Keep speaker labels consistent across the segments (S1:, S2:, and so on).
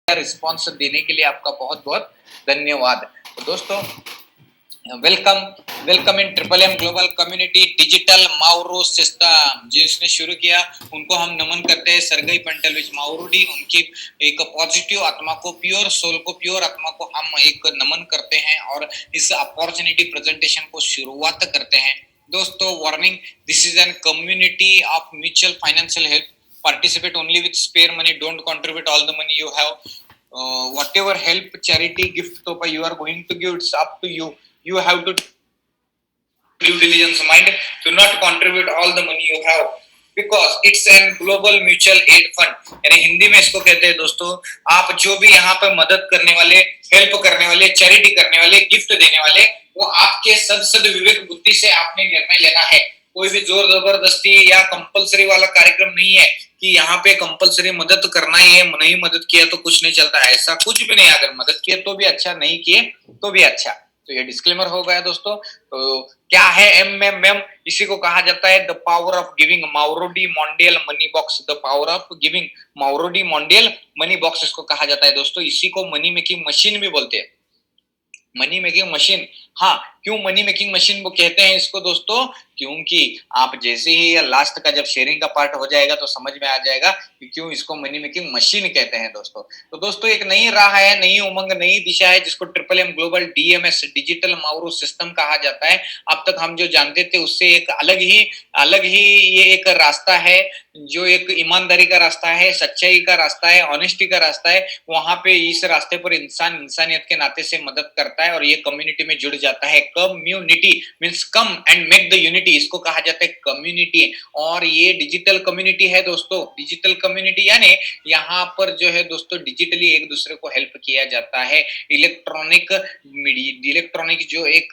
S1: Response देने के लिए आपका बहुत बहुत धन्यवाद। तो दोस्तों welcome in triple M global community digital Mavro system जिसने शुरू किया उनको हम नमन करते हैं। सरगई पंटेलविच माउरोडी, उनकी एक पॉजिटिव आत्मा को, प्योर सोल को, प्योर आत्मा को हम एक नमन करते हैं और इस अपॉर्चुनिटी प्रेजेंटेशन को शुरुआत करते हैं। दोस्तों warning, this is an community of mutual financial help. Participate only with spare money. Don't contribute all the money you have. Whatever help, charity, gift you are going to give, it's up to you. You have to due diligence mind. Do not contribute all the money you have because it's an global mutual aid fund. यानी हिंदी में इसको कहते हैं दोस्तों, आप जो भी यहाँ पर मदद करने वाले, हेल्प करने वाले, चैरिटी करने वाले, गिफ्ट देने वाले, वो आपके सद विवेक बुद्धि से आपने निर्णय लेना है। कोई भी जोर जबरदस्ती या कंपलसरी वाला कार्यक्रम नहीं है कि यहाँ पे कंपलसरी मदद करना ही है, नहीं मदद किया तो कुछ नहीं चलता है, ऐसा कुछ भी नहीं। अगर मदद किए तो भी अच्छा, नहीं किए तो भी अच्छा। तो ये डिस्क्लेमर हो गया दोस्तों। तो क्या है एमएमएम? इसी को कहा जाता है the power of giving, Mavrodi Mondial money box. The power of giving, Mavrodi Mondial money box इसको कहा जाता है दोस्तों। इसी को मनी मेकिंग मशीन भी बोलते हैं। मनी मेकिंग मशीन, हाँ, क्यों मनी मेकिंग मशीन वो कहते हैं इसको दोस्तों? क्योंकि आप जैसे ही लास्ट का जब शेयरिंग का पार्ट हो जाएगा तो समझ में आ जाएगा कि क्यों इसको मनी मेकिंग मशीन कहते हैं दोस्तों। तो दोस्तों एक नई राह है, नई उमंग, नई दिशा है जिसको triple M global DMS digital Mavro system कहा जाता है। अब तक हम जो जानते थे उससे एक अलग ही ये एक रास्ता है, जो एक ईमानदारी का रास्ता है, सच्चाई का रास्ता है, ऑनेस्टी का रास्ता है। वहां पे इस रास्ते पर इंसान इंसानियत के नाते से मदद करता है और ये कम्युनिटी में जुड़ जाता है। Community means come and make the unity, इसको कहा जाता है कम्युनिटी। और ये डिजिटल कम्युनिटी है दोस्तों। डिजिटल कम्युनिटी यानी यहाँ पर जो है दोस्तों डिजिटली एक दूसरे को हेल्प किया जाता है। इलेक्ट्रॉनिक जो एक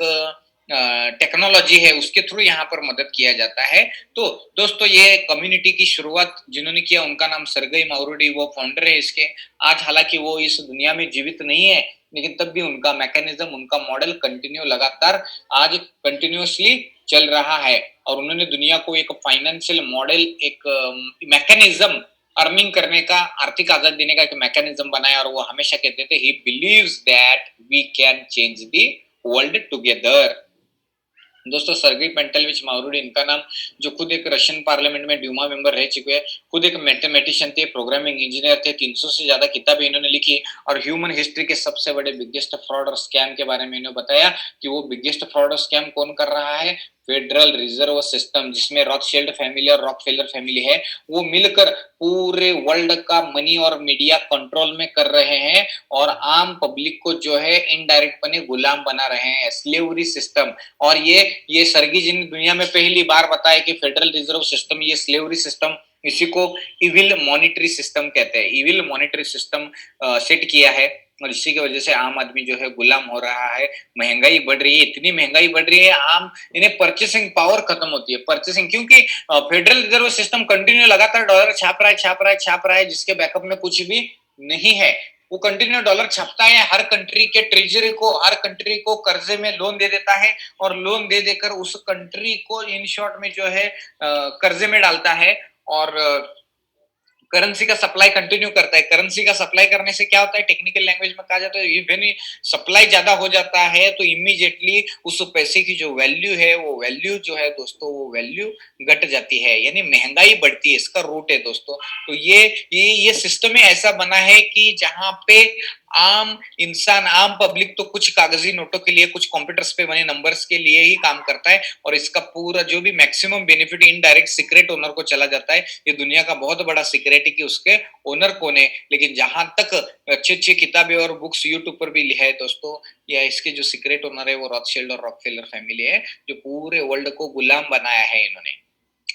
S1: टेक्नोलॉजी है उसके थ्रू यहाँ पर मदद किया जाता है। तो दोस्तों ये कम्युनिटी की शुरुआत जिन्होंने किया उनका नाम सरगई माउरोडी, वो फाउंडर है इसके। आज हालांकि वो इस दुनिया में जीवित नहीं है, लेकिन तब भी उनका मैकेनिज्म, उनका मॉडल कंटिन्यू लगातार आज कंटिन्यूअसली चल रहा है। और उन्होंने दुनिया को एक फाइनेंशियल मॉडल, एक मैकेनिज्म, अर्निंग करने का, आर्थिक आजाद देने का एक मैकेनिज्म बनाया। और वो हमेशा कहते थे he believes that we can change the world together. दोस्तों सरगई पेंटेलविच माउरोडी इनका नाम, जो खुद एक रशियन पार्लियामेंट में ड्यूमा मेंबर रह चुके हैं, खुद एक मैथमेटिशियन थे, प्रोग्रामिंग इंजीनियर थे, 300 से ज्यादा किताबें इन्होंने लिखी और ह्यूमन हिस्ट्री के सबसे बड़े बिगेस्ट फ्रॉड और स्कैम के बारे में इन्होंने बताया कि वो बिगेस्ट फ्रॉड और स्कैम कौन कर रहा है। फेडरल रिजर्व सिस्टम, जिसमें रॉथशिल्ड फैमिली और रॉकफेलर फैमिली है, वो मिलकर पूरे वर्ल्ड का मनी और मीडिया कंट्रोल में कर रहे हैं और आम पब्लिक को जो है इनडायरेक्ट पने गुलाम बना रहे हैं। Slavery system. और ये सरगी जी ने दुनिया में पहली बार बताया कि फेडरल रिजर्व सिस्टम, ये स्लेवरी सिस्टम, इसी को इविल मॉनिटरी सिस्टम कहते हैं। इविल मॉनिटरी सिस्टम सेट किया है और इसी की वजह से आम आदमी जो है गुलाम हो रहा है। महंगाई बढ़ रही है, इतनी महंगाई बढ़ रही है, आम इन्हें परचेसिंग पावर खत्म होती है। परचेसिंग, क्योंकि फेडरल रिजर्व सिस्टम कंटिन्यू लगातार डॉलर छाप रहा है जिसके बैकअप में कुछ भी नहीं है। वो कंटिन्यू डॉलर छापता है, हर कंट्री के ट्रेजरी को, हर कंट्री को कर्जे में लोन दे देता है और लोन दे देकर उस कंट्री को इन शॉर्ट में जो है कर्जे में डालता है और करेंसी का सप्लाई कंटिन्यू करता है। करेंसी का सप्लाई करने से क्या होता है, टेक्निकल लैंग्वेज में कहा जाता है, व्हेन सप्लाई ज्यादा हो जाता है तो इमीडिएटली उस पैसे की जो वैल्यू है, वो वैल्यू जो है दोस्तों, वो वैल्यू घट जाती है, यानी महंगाई बढ़ती है। इसका रूट है दोस्तों। तो ये सिस्टम ऐसा बना है कि जहां पे आम इंसान, आम पब्लिक तो कुछ कागजी नोटों के लिए, कुछ कंप्यूटर्स पे बने नंबर्स के लिए ही काम करता है और इसका पूरा जो भी maximum benefit indirect secret owner को चला जाता है। ये दुनिया का बहुत बड़ा सीक्रेट है कि उसके ओनर कौन है। लेकिन जहां तक अच्छी किताबें और बुक्स यूट्यूब पर भी है दोस्तों, या इसके जो सीक्रेट ओनर है वो रॉथशिल्ड और रॉकफेलर फैमिली है, जो पूरे वर्ल्ड को गुलाम बनाया है इन्होंने।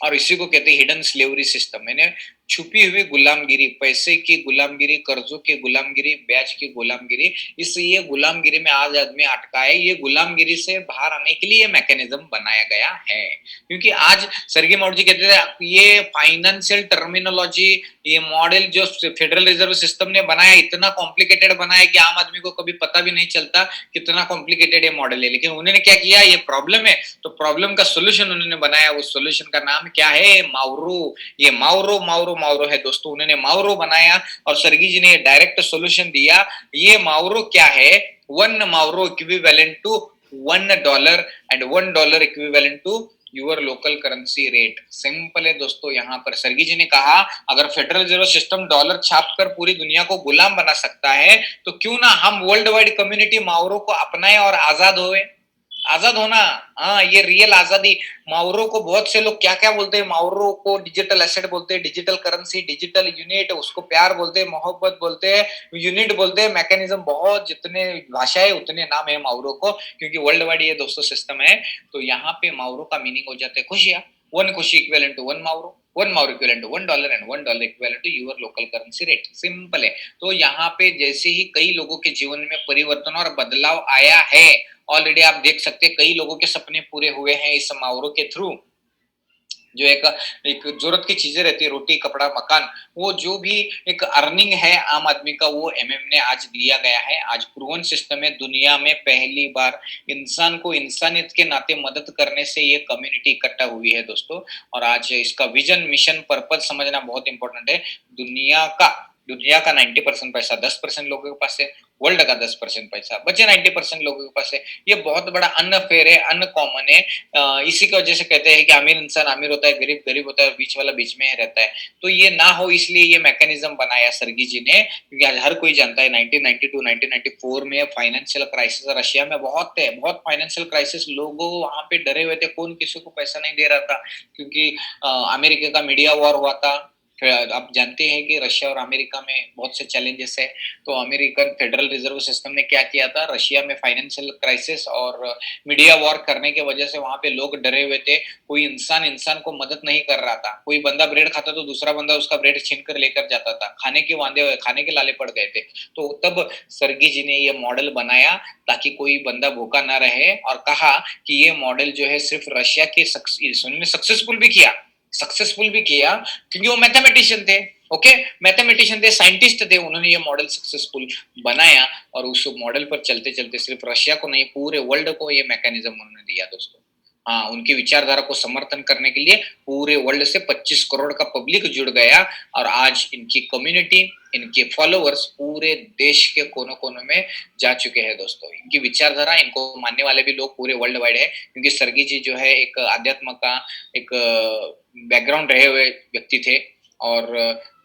S1: और इसी को कहते हैं हिडन स्लेवरी सिस्टम, यानी छुपी हुई गुलामगिरी, पैसे की गुलामगिरी, कर्जों की गुलामगिरी, ब्याज की गुलामगिरी। ये गुलामगिरी में आज आदमी अटका है। ये गुलामगिरी से बाहर आने के लिए मैकेनिज्म बनाया गया है। क्योंकि आज सरगी माउरोडी कहते थे ये फाइनेंशियल टर्मिनोलॉजी, ये मॉडल जो फेडरल रिजर्व सिस्टम ने बनाया इतना कॉम्प्लिकेटेड बनाया कि आम आदमी को कभी पता भी नहीं चलता कितना कॉम्प्लिकेटेड ये मॉडल है। लेकिन उन्होंने क्या किया, ये प्रॉब्लम है तो प्रॉब्लम का सोल्यूशन उन्होंने बनाया। उस सोल्यूशन का नाम क्या है, माउरो। ये माउरो मावरो है दोस्तों, उन्होंने मावरो बनाया और सर्गी जी ने डायरेक्ट सॉल्यूशन दिया। ये मावरो क्या है? 1 Mavro equivalent to $1 and $1 equivalent to your local currency rate. Simple है दोस्तों। यहाँ पर सर्गी जी ने कहा अगर फेडरल रिजर्व सिस्टम डॉलर छापकर पूरी दुनिया को गुलाम बना सकता है तो क्यों ना हम वर्ल्ड वाइड कम्युनिटी मावरो को अपनाएं और आजाद होए। आजाद होना, हाँ ये रियल आजादी। मावरो को बहुत से लोग क्या क्या बोलते हैं, मावरो को डिजिटल एसेट बोलते हैं, डिजिटल करेंसी, डिजिटल यूनिट, उसको प्यार बोलते हैं, मोहब्बत बोलते हैं, यूनिट बोलते हैं, मैकेनिज्म, बहुत जितने भाषाएं उतने नाम है मावरो को, क्योंकि वर्ल्ड वाइड ये दोस्तों सिस्टम है। तो यहाँ पे मावरो का मीनिंग हो जाता है खुशियां। 1 खुशी equivalent to 1 Mavro, 1 Mavro equivalent to $1 and $1 equivalent to your local currency rate. Simple है। तो यहाँ पे जैसे ही कई लोगों के जीवन में परिवर्तन और बदलाव आया है, ऑलरेडी आप देख सकते हैं कई लोगों के सपने पूरे हुए हैं इस मावरो के थ्रू। जो एक एक जरूरत की चीजें रहती है, रोटी, कपड़ा, मकान, वो जो भी एक अर्निंग है आम आदमी का, वो एमएम ने आज दिया गया है। आज प्रूवन सिस्टम है, दुनिया में पहली बार इंसान को इंसानियत के नाते मदद करने से ये कम्युनिटी इकट्ठा हुई है दोस्तों। और आज इसका विजन, मिशन, पर्पज समझना बहुत इंपॉर्टेंट है। दुनिया का 90% पैसा 10% लोगों के पास है, वर्ल्ड का 10% पैसा बचे 90% लोगों के पास है। ये बहुत बड़ा अनफेयर है, अनकॉमन है। इसी की वजह से कहते हैं कि अमीर इंसान अमीर होता है, गरीब गरीब होता है, बीच वाला बीच में रहता है। तो ये ना हो इसलिए ये मैकेनिज्म बनाया सर्गी जी ने, क्योंकि आज हर कोई जानता है 1992 1994 में फाइनेंशियल क्राइसिस रशिया में बहुत थे, बहुत फाइनेंशियल क्राइसिस, लोग वहां पे डरे हुए थे, कौन किसी को पैसा नहीं दे रहा था, क्योंकि अमेरिका का मीडिया वॉर हुआ था। आप जानते हैं कि रशिया और अमेरिका में बहुत से चैलेंजेस है। तो अमेरिकन फेडरल रिजर्व सिस्टम ने क्या किया था, रशिया में फाइनेंशियल क्राइसिस और मीडिया वॉर करने की वजह से वहां पे लोग डरे हुए थे। कोई इंसान इंसान को मदद नहीं कर रहा था। कोई बंदा ब्रेड खाता तो दूसरा बंदा उसका ब्रेड छीन कर लेकर जाता था। खाने के वांदे हुए, खाने के लाले पड़ गए थे। तो तब सर्गी जी ने ये मॉडल बनाया ताकि कोई बंदा भूखा ना रहे, और कहा कि ये मॉडल जो है सिर्फ रशिया के सक्सेसफुल भी किया क्योंकि वो मैथमेटिशियन थे। ओके, मैथमेटिशियन थे, साइंटिस्ट थे, उन्होंने ये मॉडल सक्सेसफुल बनाया। और उस मॉडल पर चलते चलते सिर्फ रशिया को नहीं, पूरे वर्ल्ड को ये मैकेनिज्म उन्होंने दिया दोस्तों। हाँ, उनकी विचारधारा को समर्थन करने के लिए पूरे वर्ल्ड से 25 करोड़ का पब्लिक जुड़ गया। और आज इनकी कम्युनिटी, इनके फॉलोअर्स पूरे देश के कोनों कोनों में जा चुके हैं दोस्तों। इनकी विचारधारा, इनको मानने वाले भी लोग पूरे वर्ल्ड वाइड है, क्योंकि सर्गी जी जो है एक आध्यात्म का एक बैकग्राउंड रहे हुए व्यक्ति थे। और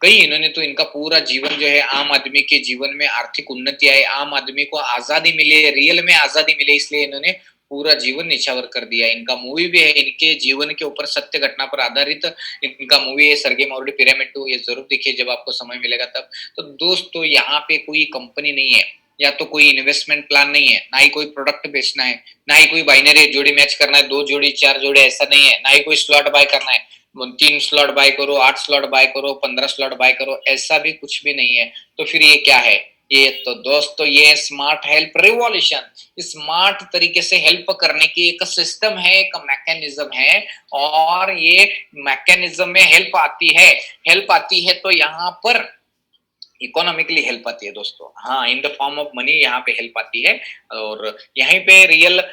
S1: कई इन्होंने तो इनका पूरा जीवन जो है आम आदमी के जीवन में आर्थिक उन्नति आए, आम आदमी को आजादी मिले, रियल में आजादी मिले, इसलिए इन्होंने पूरा जीवन निछावर कर दिया। इनका मूवी भी है, इनके जीवन के ऊपर सत्य घटना पर आधारित इनका मूवी है, सर्गेई मावरो पिरामिड 2। ये जरूर देखिए जब आपको समय मिलेगा तब। तो दोस्तों यहाँ पे कोई कंपनी नहीं है, या तो कोई इन्वेस्टमेंट प्लान नहीं है, ना ही कोई प्रोडक्ट बेचना है, ना ही कोई बाइनरी जोड़ी मैच करना है, 2 जोड़ी 4 जोड़ी ऐसा नहीं है, ना ही कोई स्लॉट बाय करना है, 3 स्लॉट बाय करो, 8 स्लॉट बाय करो, 15 स्लॉट बाय करो, ऐसा भी कुछ भी नहीं है। तो फिर ये क्या है? ये तो दोस्तों ये स्मार्ट हेल्प रिवॉल्यूशन, स्मार्ट तरीके से हेल्प करने की एक सिस्टम है, एक मैकेनिज्म है। और ये मैकेनिज्म में हेल्प आती है तो यहाँ पर इकोनॉमिकली हेल्प आती है दोस्तों। हाँ, in the form of money यहाँ पे हेल्प आती है। और यहीं पे रियल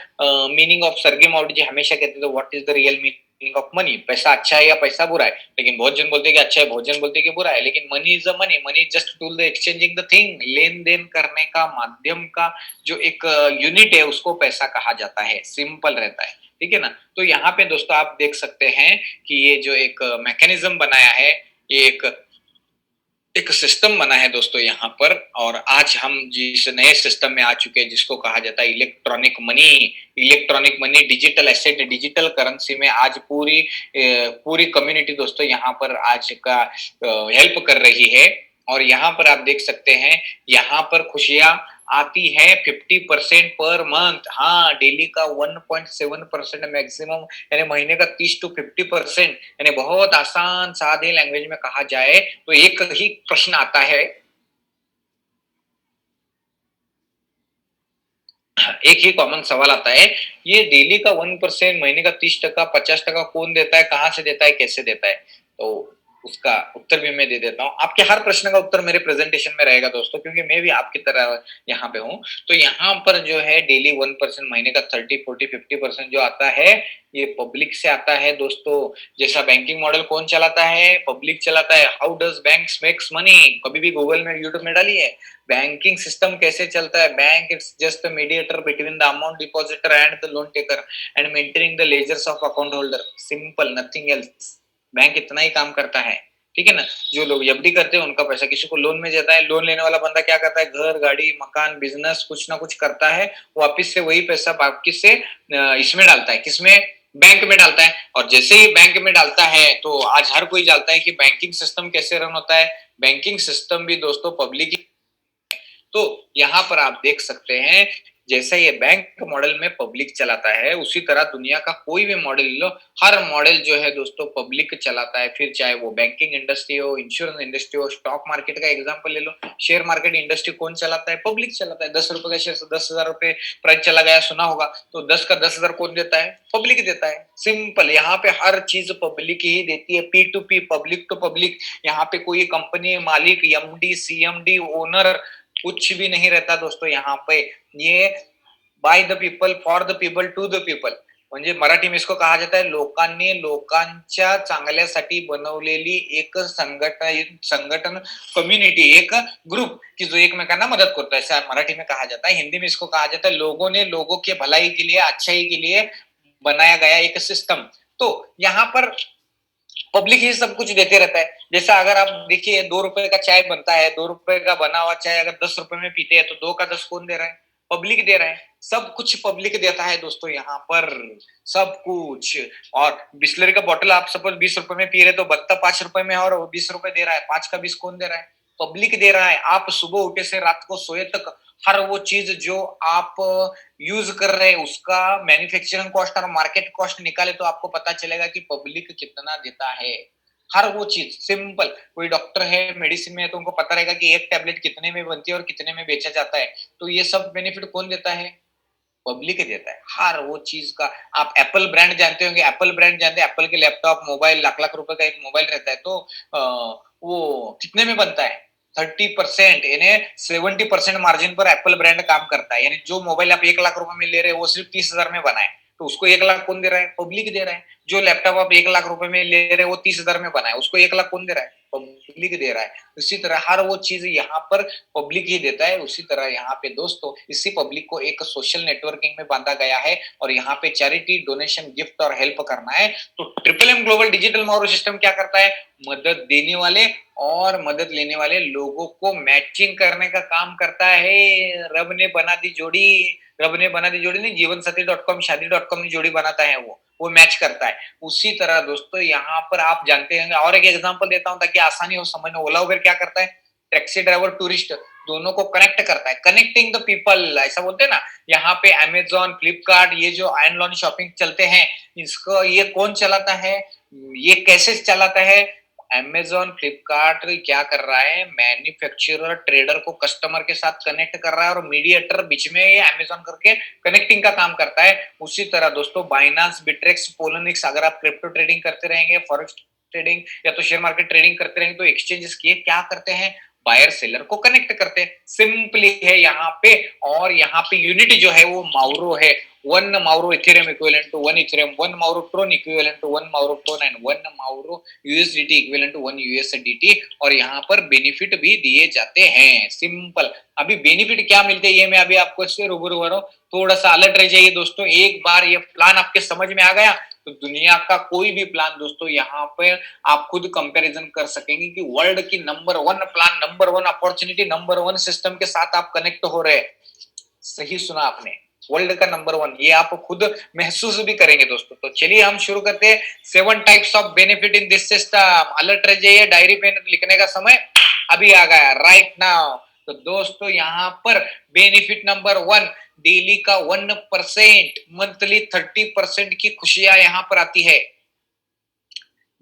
S1: मीनिंग ऑफ सर्गेई मावरो जी हमेशा कहते थे what is the real meaning of money, पैसा अच्छा है या पैसा बुरा है। लेकिन बहुत जन बोलते हैं कि अच्छा है, बहुत जन बोलते हैं कि बुरा है। लेकिन money is a money, money just tool the exchanging the thing, लेन देन करने का माध्यम का जो एक यूनिट है उसको पैसा कहा जाता है। सिंपल रहता है, ठीक है ना। तो यहाँ पे दोस्तों आप देख सकते हैं कि ये जो एक मैकेनिज्म बनाया है, ये एक सिस्टम बना है दोस्तों यहाँ पर। और आज हम जिस नए सिस्टम में आ चुके हैं जिसको कहा जाता है electronic money, digital asset, digital currency में आज पूरी कम्युनिटी दोस्तों यहाँ पर आज का हेल्प कर रही है। और यहाँ पर आप देख सकते हैं, यहाँ पर खुशियां आती है 50% पर मंथ। हाँ, डेली का 1.7% मैक्सिमम, यानी महीने का 30 to 50%। यानी बहुत आसान सादे लैंग्वेज में कहा जाए तो एक ही प्रश्न आता है, एक ही कॉमन सवाल आता है, ये डेली का 1%, महीने का 30%, 50% कौन देता है, कहाँ से देता है, कैसे देता है? तो उसका उत्तर भी मैं दे देता हूँ। आपके हर प्रश्न का उत्तर मेरे प्रेज़ेंटेशन में रहेगा दोस्तों, क्योंकि मैं भी आपकी तरह यहाँ पे हूँ। तो यहाँ पर जो है डेली 1% महीने का 30, 40, 50% जो आता है, ये पब्लिक से आता है दोस्तों। जैसा बैंकिंग मॉडल कौन चलाता है? पब्लिक चलाता है। How does banks makes money? कभी भी गूगल में, यूट्यूब में डालिए। बैंकिंग सिस्टम कैसे चलता है? Bank it's just a mediator between the amount depositor and the loan taker and maintaining the ledgers of account holder. Simple, nothing else. Bank इतना ही काम करता है, ठीक है ना? जो लोग एफडी करते हैं उनका पैसा किसी को लोन में जाता है, लोन लेने वाला बंदा क्या करता है? घर, गाड़ी, मकान, बिजनेस कुछ ना कुछ करता है, वापिस से वही पैसा वापिस से इसमें डालता है, किसमें? बैंक में डालता है। और जैसे ही बैंक में डालता है तो आज हर कोई जानता है कि बैंकिंग सिस्टम कैसे रन होता है। बैंकिंग सिस्टम भी दोस्तों पब्लिक ही। तो यहाँ पर आप देख सकते हैं, जैसे ये बैंक मॉडल में पब्लिक चलाता है, उसी तरह दुनिया का कोई भी मॉडल लो, हर मॉडल जो है दोस्तों पब्लिक चलाता है। फिर चाहे वो बैंकिंग इंडस्ट्री हो, इंश्योरेंस इंडस्ट्री हो, स्टॉक मार्केट का एग्जांपल ले लो। शेयर मार्केट इंडस्ट्री कौन चलाता है? पब्लिक चलाता है। 10 रुपए का शेयर 10,000 रुपए प्राइस चला गया, सुना होगा। तो 10 का 10,000 कौन देता है? पब्लिक देता है। सिंपल, यहाँ पे हर चीज पब्लिक ही देती है। P to P, public to public. यहाँ पे कोई कंपनी मालिक, एमडी, सीएमडी, ओनर कुछ भी नहीं रहता दोस्तों यहाँ पे। ये by the people, for the people, to the people, म्हणजे मराठी में इसको कहा जाता है लोकांनी लोकांच्या चांगल्यासाठी बनवलेली एक संगठन, कम्युनिटी, एक ग्रुप की जो एकमेकांना मदद करता है, ऐसा मराठी में कहा जाता है। हिंदी में इसको कहा जाता है लोगों ने लोगों के भलाई के लिए, अच्छाई के लिए बनाया गया एक सिस्टम। तो यहाँ पर पब्लिक ही सब कुछ देते रहता है। जैसा अगर आप देखिए 2 रुपए का चाय बनता है, 2 रुपए का बना हुआ चाय अगर 10 रुपए में पीते हैं तो 2 का 10 कौन दे रहा है? पब्लिक दे रहा है। सब कुछ पब्लिक देता है दोस्तों यहाँ पर, सब कुछ। और बिस्लरी का बॉटल आप सपोज 20 रुपए में पी रहे तो बनता 5 रुपए में और 20 रुपए दे रहा है। 5 का 20 कौन दे रहा है? पब्लिक दे रहा है। आप सुबह उठे से रात को सोए तक हर वो चीज जो आप यूज कर रहे हैं उसका मैन्युफैक्चरिंग कॉस्ट और मार्केट कॉस्ट निकाले तो आपको पता चलेगा कि पब्लिक कितना देता है। हर वो चीज सिंपल, कोई डॉक्टर है मेडिसिन में है तो उनको पता रहेगा कि एक टैबलेट कितने में बनती है और कितने में बेचा जाता है। तो ये सब बेनिफिट कौन देता है? पब्लिक ही देता है। हर वो चीज का आप एप्पल ब्रांड जानते होंगे, एप्पल ब्रांड जानते हैं, एप्पल के लैपटॉप, मोबाइल, लाख-लाख रुपए का एक मोबाइल रहता है तो वो कितने में बनता है? 30% यानी 70% मार्जिन पर एप्पल ब्रांड काम करता है। यानी जो मोबाइल आप 1 लाख रुपए में ले रहे हो वो सिर्फ 30,000 में बना है। तो उसको 1 लाख कौन दे रहा है? पब्लिक दे रहा है। जो लैपटॉप आप 1 लाख रुपए में ले रहे हो वो 30,000 में बना है, उसको 1 लाख कौन दे रहा है? पब्लिक दे रहा है। इसी तरह हर वो चीज यहाँ पर पब्लिक ही देता है। उसी तरह यहाँ पे दोस्तों इसी पब्लिक को एक सोशल नेटवर्किंग में बांधा गया है और यहाँ पे चैरिटी, डोनेशन, गिफ्ट और हेल्प करना है। तो triple M global digital Mavro system क्या करता है? मदद देने वाले और मदद लेने वाले लोगों को मैचिंग करने का काम करता है। रब ने बना दी जोड़ी नहीं, जीवन साथी .com, शादी .com जोड़ी बनाता है वो मैच करता है। उसी तरह दोस्तों यहाँ पर आप जानते हैं, और एक एग्जांपल देता हूं ताकि आसानी हो समझ में। ओला उबेर क्या करता है? टैक्सी ड्राइवर, टूरिस्ट दोनों को कनेक्ट करता है, कनेक्टिंग द पीपल ऐसा बोलते हैं ना। यहाँ पे अमेजॉन, फ्लिपकार्ट, ये जो ऑनलाइन शॉपिंग चलते हैं, इसको ये कौन चलाता है? ये कैसे चलाता है? अमेजॉन, फ्लिपकार्ट क्या कर रहा है? मैन्युफैक्चरर, ट्रेडर को कस्टमर के साथ कनेक्ट कर रहा है और मीडिएटर बीच में ये अमेजॉन करके कनेक्टिंग का काम करता है। उसी तरह दोस्तों बाइनांस, बिट्रेक्स, पोलोनिक्स, अगर आप क्रिप्टो ट्रेडिंग करते रहेंगे, फॉरेक्स ट्रेडिंग या तो शेयर मार्केट ट्रेडिंग करते रहेंगे तो एक्सचेंजेस किए क्या करते हैं? बायर सेलर को कनेक्ट करते हैं। सिंपली है यहाँ पे। और यहाँ पे यूनिट जो है वो माउरो है। 1 Mavro Ethereum equivalent to 1 Ethereum, 1 Mavro Tron equivalent to 1 Mavro Tron and 1 Mavro USDT equivalent to 1 USDT. और यहाँ पर बेनिफिट भी दिए जाते हैं। सिंपल, अभी बेनिफिट क्या मिलते हैं ये मैं अभी आपको इससे रूबरू हो रहा हूँ। थोड़ा सा अलर्ट रह जाइए दोस्तों। एक बार ये प्लान आपके समझ में आ गया तो दुनिया का कोई भी प्लान दोस्तों यहाँ पे आप खुद कंपैरिजन कर सकेंगे कि वर्ल्ड की number 1 plan, number 1 opportunity, number 1 system के साथ आप कनेक्ट हो रहे हैं। सही सुना आपने, वर्ल्ड का नंबर 1, ये आप खुद महसूस भी करेंगे दोस्तों। तो चलिए हम शुरू करते हैं। 7 types of benefit in this system. Alert रह जाइए, डायरी पेन लिखने का समय अभी आ गया, राइट नाउ। तो दोस्तों यहाँ पर बेनिफिट नंबर 1, डेली का 1%, मंथली 30% की खुशियां यहाँ पर आती है।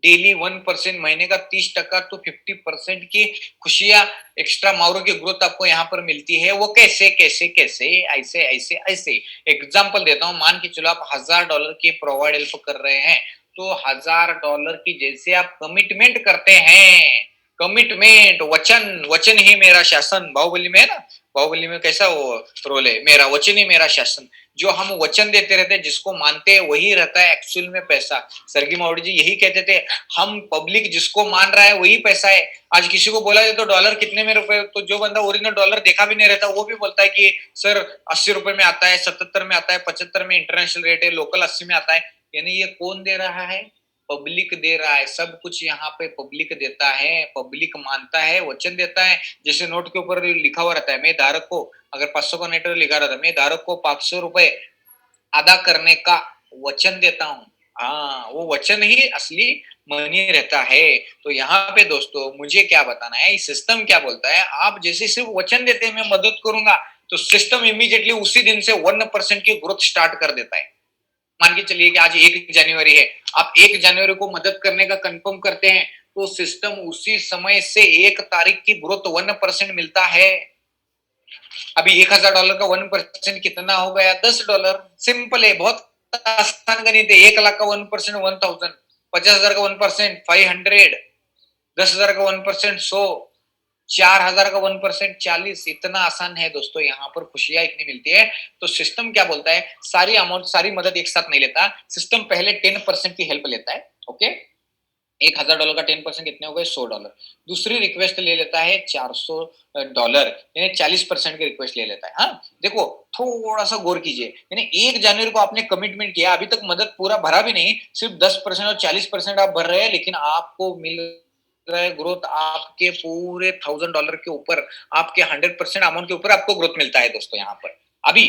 S1: डेली 1%, महीने का 30% तो 50% की खुशियां एक्स्ट्रा माउरो की ग्रोथ आपको यहाँ पर मिलती है। वो कैसे कैसे कैसे? ऐसे ऐसे ऐसे। एग्जांपल देता हूँ, मान के चलो आप $1000 की प्रोवाइड हेल्प कर रहे हैं दोस्तों $1000 की जैसे आप कमिटमेंट करते हैं, कमिटमेंट, वचन, वचन ही मेरा शासन, बाहुबली में है ना, बाहुबली में कैसा वो रोल है, मेरा वचन ही मेरा शासन। जो हम वचन देते रहते हैं, जिसको मानते हैं वही रहता है एक्चुअल में पैसा। सर्गी मावड़ी जी यही कहते थे, हम पब्लिक जिसको मान रहा है वही पैसा है। आज किसी को बोला जाए तो डॉलर कितने में रुपए, तो जो बंदा ओरिजिनल डॉलर देखा भी नहीं रहता वो भी बोलता है कि सर 80 रुपए में आता है, 77 में आता है, 75 में इंटरनेशनल रेट है, लोकल 80 में आता है। यानी ये कौन दे रहा है? पब्लिक दे रहा है। सब कुछ यहाँ पे पब्लिक देता है, पब्लिक मानता है, वचन देता है। जैसे नोट के ऊपर लिखा हुआ रहता है, मैं धारक को, अगर 500 का नोट लिखा रहता है, मैं धारक को 500 रुपए अदा करने का वचन देता हूँ। हाँ, वो वचन ही असली मनी रहता है। तो यहाँ पे दोस्तों मुझे क्या बताना है, सिस्टम क्या बोलता है, आप जैसे सिर्फ वचन देते हैं मैं मदद करूंगा, तो सिस्टम इमीडिएटली उसी दिन से 1% की ग्रोथ स्टार्ट कर देता है। मान के चलिए कि आज 1 जनवरी है, आप 1 जनवरी को मदद करने का कंफर्म करते हैं, तो सिस्टम उसी समय से 1 तारीख की ग्रोथ 1% मिलता है। अभी $1000 का 1% कितना हो गया? $10। सिंपल है, बहुत आसान गणित है। 1 लाख का 1% 1000, 50,000 का 1% 500, 10,000 का 1% 100, 4,000 का 1% 40। इतना आसान है दोस्तों, यहाँ पर खुशियां इतनी मिलती है। तो सिस्टम क्या बोलता है, सारी अमाउंट, सारी मदद एक साथ नहीं लेता सिस्टम, पहले 10% की हेल्प लेता है। ओके, $1000 का 10% कितने हो गए? $100। दूसरी रिक्वेस्ट ले लेता है $400, यानी 40% की रिक्वेस्ट ले लेता है। हाँ, देखो थोड़ा सा गौर कीजिए, यानी 1 जनवरी को आपने कमिटमेंट किया, अभी तक मदद पूरा भरा भी नहीं, सिर्फ 10% और 40% आप भर रहे हैं, लेकिन आपको मिल रहा है ग्रोथ आपके पूरे $1000 के ऊपर, आपके 100% अमाउंट के ऊपर आपको ग्रोथ मिलता है दोस्तों। यहाँ पर अभी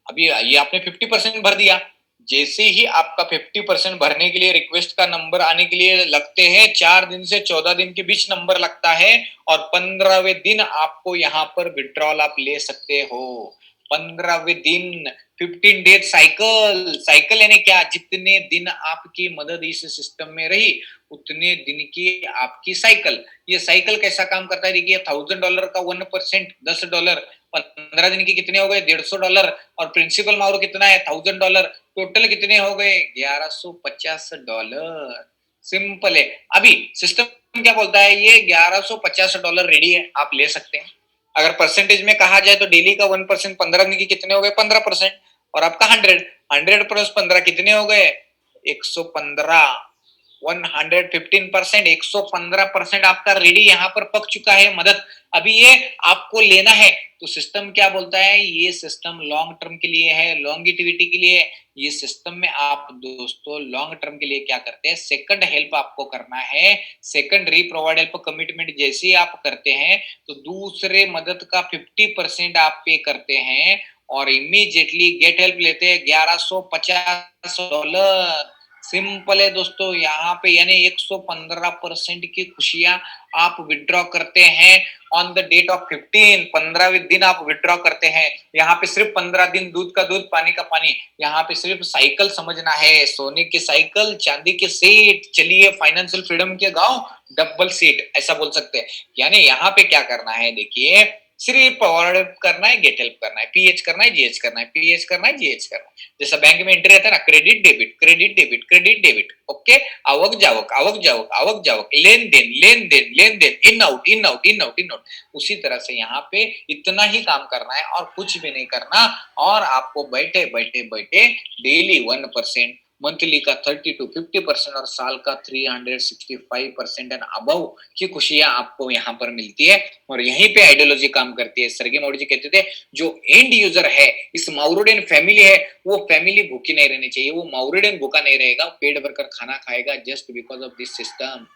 S1: अभी ये आपने 50% भर दिया, जैसे ही आपका 50% भरने के लिए रिक्वेस्ट का नंबर आने के लिए लगते हैं, 4 दिन से 14 दिन के बीच नंबर लगता है, और 15वें दिन आपको यहाँ पर विड्रॉल आप ले सकते हो। 15वें दिन, 15 डेज साइकिल। साइकिल यानी क्या? जितने दिन आपकी मदद इस सिस्टम में रही, उतने दिन की आपकी साइकिल। ये साइकिल कैसा काम करता है, देखिए $1000 का 1% $10, 15 दिन के कितने हो गए? $150। और प्रिंसिपल मारो कितना है? $1000। टोटल कितने हो गए? $1150। सिंपल है। अभी सिस्टम क्या बोलता है, ये $1150 रेडी है, आप ले सकते हैं। अगर परसेंटेज में कहा जाए तो डेली का 1%, 15 दिन की कितने हो गए? 15%। और आपका 100 प्लस 15 कितने हो गए? 115। 115%, 115% आपका रेडी यहाँ पर पक चुका है मदद। अभी ये आपको लेना है, तो सिस्टम क्या बोलता है, ये सिस्टम लॉन्ग टर्म के लिए है, लॉन्गिटिविटी के लिए। ये सिस्टम में आप दोस्तों लॉन्ग टर्म के लिए क्या करते हैं, सेकंड हेल्प आपको करना है। सेकंड प्रोवाइड हेल्प कमिटमेंट जैसे ही आप करते हैं, तो दूसरे मदद का 50% आप पे करते हैं, और इमीडिएटली गेट हेल्प लेते हैं $1150। सिंपल है दोस्तों, यहाँ पे यानी 115% की खुशियां आप विड्रॉ करते हैं ऑन द डेट ऑफ 15वें दिन आप विड्रॉ करते हैं। यहाँ पे सिर्फ 15 दिन, दूध का दूध पानी का पानी। यहाँ पे सिर्फ साइकिल समझना है, सोने की साइकिल, चांदी के सेट, चलिए फाइनेंशियल फ्रीडम के गांव डबल सीट ऐसा बोल सकते हैं। यानी यहाँ पे क्या करना है, देखिए सिर्फ फॉरवर्ड करना है, गेट हेल्प करना है, पीएच करना है, जीएच करना है, पीएच करना है, जीएच करना है। जैसा बैंक में एंट्री रहता है ना, credit debit, credit debit, credit debit. Okay, आवक जावक, आवक जावक, आवक जावक, लेन देन, लेन देन, लेन देन, in out, in out, in out, in out. उसी तरह से यहाँ पे इतना ही काम करना है और कुछ भी नहीं करना, और आपको बैठे बैठे बैठे डेली 1%, मंथली का 30 to 50% और साल का 365% एंड अबव की खुशियां आपको यहाँ पर मिलती है। और यहीं पे आइडियोलॉजी काम करती है। सर्गे मावड़ी जी कहते थे, जो एंड यूजर है, इस माउरुडियन फैमिली है, वो फैमिली भूखी नहीं रहनी चाहिए। वो माउरुडियन भूखा नहीं रहेगा, पेट भरकर खाना खाएगा, just because of this system.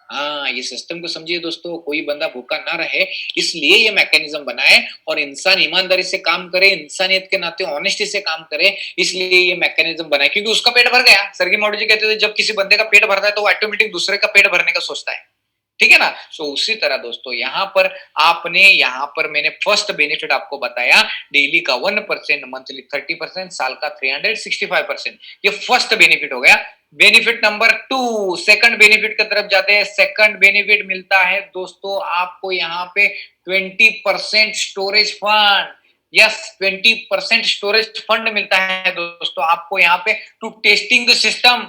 S1: हाँ, ये सिस्टम को समझिए दोस्तों, कोई बंदा भूखा ना रहे, इसलिए ये मैकेनिज्म बना है। और इंसान ईमानदारी से काम करे, इंसानियत के नाते ऑनेस्टी से काम करे, इसलिए ये मैकेनिज्म बना है, क्योंकि उसका पेट भर गया। सर्गी मावड़ी जी कहते थे, जब किसी बंदे का पेट भरता है तो वो ऑटोमेटिक दूसरे का पेट भरने का सोचता है। ठीक है ना। सो उसी तरह दोस्तों यहाँ पर आपने, यहाँ पर मैंने फर्स्ट बेनिफिट आपको बताया, डेली का 1%, मंथली 30%, साल का 365%। ये फर्स्ट बेनिफिट हो गया। बेनिफिट नंबर 2, सेकंड बेनिफिट की तरफ जाते हैं। सेकंड बेनिफिट मिलता है दोस्तों आपको यहाँ पे 20% storage fund. Yes, 20% storage fund मिलता है दोस्तों आपको यहाँ पे, टू टेस्टिंग द सिस्टम।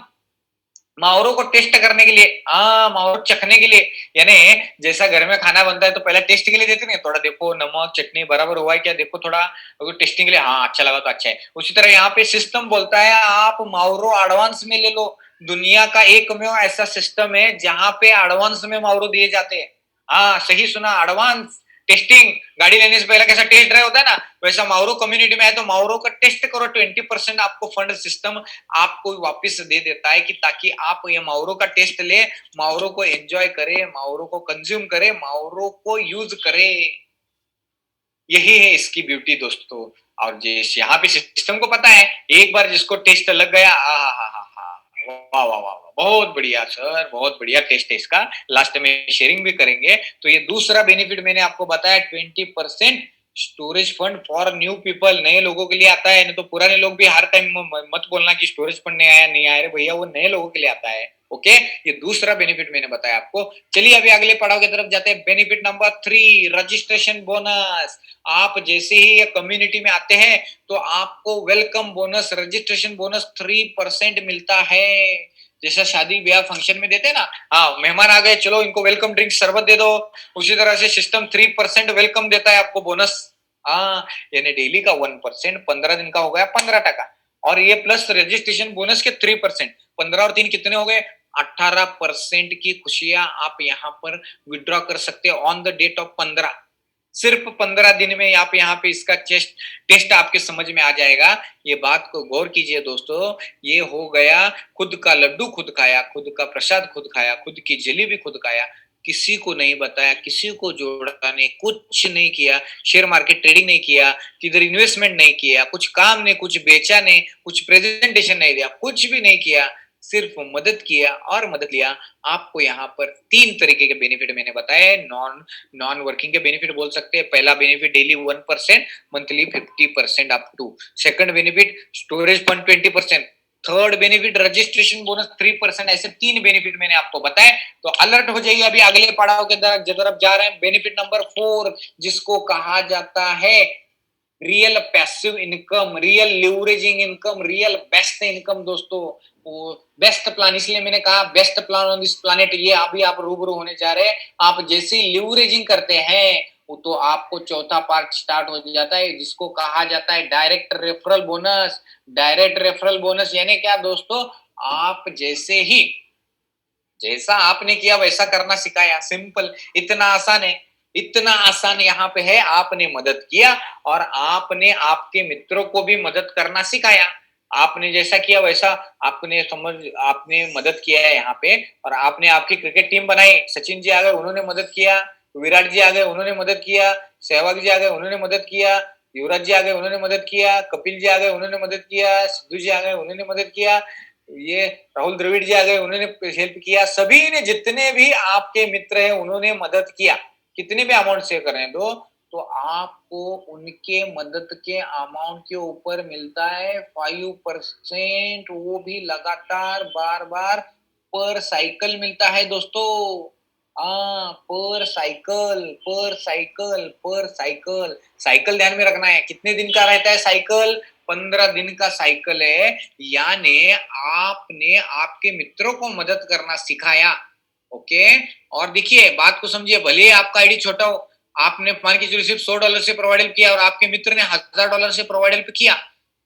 S1: मावरों को टेस्ट करने के लिए, मावरो चखने के लिए, यानी जैसा घर में खाना बनता है तो पहले टेस्ट के लिए देते नहीं, थोड़ा देखो नमक चटनी बराबर हुआ है क्या, देखो थोड़ा टेस्टिंग के लिए, हाँ अच्छा लगा तो अच्छा है। उसी तरह यहाँ पे सिस्टम बोलता है आप मावरो एडवांस में ले लो। दुनिया का एकमेव ऐसा सिस्टम है जहां पे एडवांस में मावरो दिए जाते हैं। हाँ सही सुना, एडवांस टेस्टिंग। गाड़ी लेने से पहले कैसा टेस्ट ड्राइव होता है ना, वैसा मावरो कम्युनिटी में है तो मावरो का टेस्ट करो, 20% आपको फंड सिस्टम आपको वापस दे देता है कि ताकि आप ये मावरो का टेस्ट ले, मावरो को एंजॉय करे, मावरो को कंज्यूम करे, मावरो को यूज करे। यही है इसकी ब्यूटी दोस्तों। और जिस यहाँ पे सिस्टम को पता है, एक बार जिसको टेस्ट लग गया, आ हा हा हा हा, वाह वाह वाह, बहुत बढ़िया सर, बहुत बढ़िया टेस्ट है इसका। लास्ट में शेयरिंग भी करेंगे। तो ये दूसरा बेनिफिट मैंने आपको बताया, 20% storage fund for new people, नए लोगों के लिए आता है। नहीं तो पुराने लोग भी हर टाइम मत बोलना कि स्टोरेज फंड नहीं आया, नहीं आया रे भैया, वो नए लोगों के लिए आता है। ओके, ये दूसरा बेनिफिट मैंने बताया आपको। चलिए अभी अगले पड़ाव की तरफ जाते हैं। Benefit number 3, registration bonus. आप जैसे ही ये कम्युनिटी में आते हैं तो आपको वेलकम बोनस, रजिस्ट्रेशन बोनस 3% मिलता है। जैसा शादी ब्याह फंक्शन में देते हैं ना, हाँ मेहमान आ गए, चलो इनको वेलकम ड्रिंक शरबत दे दो, उसी तरह से सिस्टम 3% वेलकम देता है आपको बोनस। हाँ, यानी डेली का 1%, 15 दिन का हो गया 15%, और ये प्लस रजिस्ट्रेशन बोनस के 3%, 15 और 3 कितने हो गए, 18% की खुशियां आप यहाँ पर विड्रॉ कर सकते हैं ऑन द डेट ऑफ 15। सिर्फ 15 दिन में आप यहाँ पे इसका टेस्ट आपके समझ में आ जाएगा। ये बात को गौर कीजिए दोस्तों, ये हो गया खुद का लड्डू खुद खाया, खुद का प्रसाद खुद खाया, खुद की जलेबी खुद खाया, किसी को नहीं बताया, किसी को जोड़ा नहीं, कुछ नहीं किया, शेयर मार्केट ट्रेडिंग नहीं किया, किधर इन्वेस्टमेंट नहीं किया, कुछ काम नहीं, कुछ बेचा नहीं, कुछ प्रेजेंटेशन नहीं दिया, कुछ भी नहीं किया, सिर्फ मदद किया और मदद लिया। आपको यहाँ पर 3 तरीके के बेनिफिट मैंने बताए। नॉन वर्किंग के बेनिफिट बोल सकते हैं। पहला benefit daily 1%, monthly 50% up to. Second benefit storage fund 20%। Third benefit registration bonus 3%। ऐसे 3 बेनिफिट मैंने आपको बताए। तो अलर्ट हो जाइए, अभी अगले पड़ाव के तरफ जा रहे हैं। बेनिफिट नंबर 4, जिसको कहा जाता है real passive income, real leveraging income, real best income दोस्तों। बेस्ट प्लान, इसलिए मैंने कहा best plan on this planet, ये अभी आप रूबरू होने जा रहे हैं। आप जैसे ही लिवरेजिंग करते हैं तो आपको चौथा पार्ट स्टार्ट हो जाता है, जिसको कहा जाता है direct referral bonus. Direct referral bonus यानी क्या दोस्तों, आप जैसा आपने किया वैसा करना सिखाया। सिंपल, इतना आसान है, इतना आसान यहाँ पे है। आपने मदद किया और आपने आपके मित्रों को भी मदद करना सिखाया। आपने जैसा किया वैसा आपने मदद किया है यहाँ पे। और आपने आपकी क्रिकेट टीम बनाई, सचिन जी आ गए उन्होंने मदद किया, विराट जी आ गए उन्होंने मदद किया, सहवाग जी आ गए उन्होंने मदद किया, युवराज जी आ गए उन्होंने मदद किया, कपिल जी आ गए उन्होंने मदद किया, सिद्धू जी आ गए उन्होंने मदद किया, ये राहुल द्रविड़ जी आ गए उन्होंने हेल्प किया। सभी ने, जितने भी आपके मित्र हैं उन्होंने मदद किया, कितने भी अमाउंट से करें तो आपको उनके मदद के अमाउंट के ऊपर मिलता है 5%, वो भी लगातार बार बार पर साइकिल मिलता है दोस्तों। पर साइकिल, पर साइकिल, पर साइकिल। साइकिल ध्यान में रखना है, कितने दिन का रहता है साइकिल, 15 दिन का साइकिल है। यानी आपने आपके मित्रों को मदद करना सिखाया। ओके, और देखिए बात को समझिए, भले ही आपका आईडी छोटा हो, आपने मान के चलिए सिर्फ $100 से प्रोवाइड हेल्प किया और आपके मित्र ने $1000 से प्रोवाइड हेल्प किया,